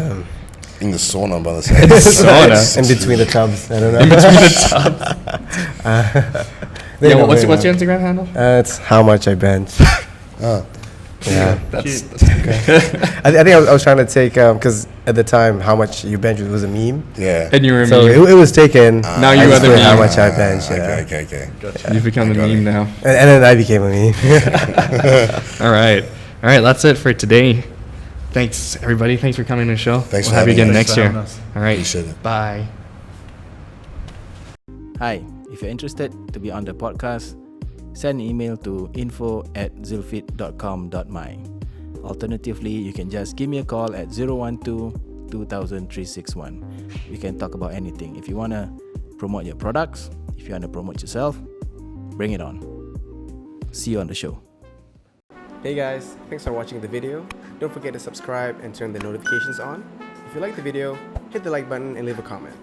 In the sauna by the side. sauna? In between the tubs. I don't know. In between the tubs. Yeah. What's your Instagram handle? It's how much I bench. Oh. Yeah. That's I think I was trying to take because at the time how much you bench was a meme. Yeah. And you were a So meme. it was taken. Now I you just are the put how meme. much I bench. Yeah. Okay. Gotcha. You've become I the got meme it. now. And then I became a meme. All right. That's it for today. Thanks, everybody. Thanks for coming to the show. Thanks we'll for have you having again me. next Thanks for year. having us. All right. Appreciate it. Bye. Hi, if you're interested to be on the podcast, send an email to info@zealfit.com.my. Alternatively, you can just give me a call at 012-2000-361. We can talk about anything. If you want to promote your products, if you want to promote yourself, bring it on. See you on the show. Hey guys, thanks for watching the video. Don't forget to subscribe and turn the notifications on. If you like the video, hit the like button and leave a comment.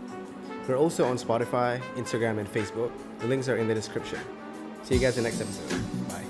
We're also on Spotify, Instagram, and Facebook. The links are in the description. See you guys in the next episode. Bye.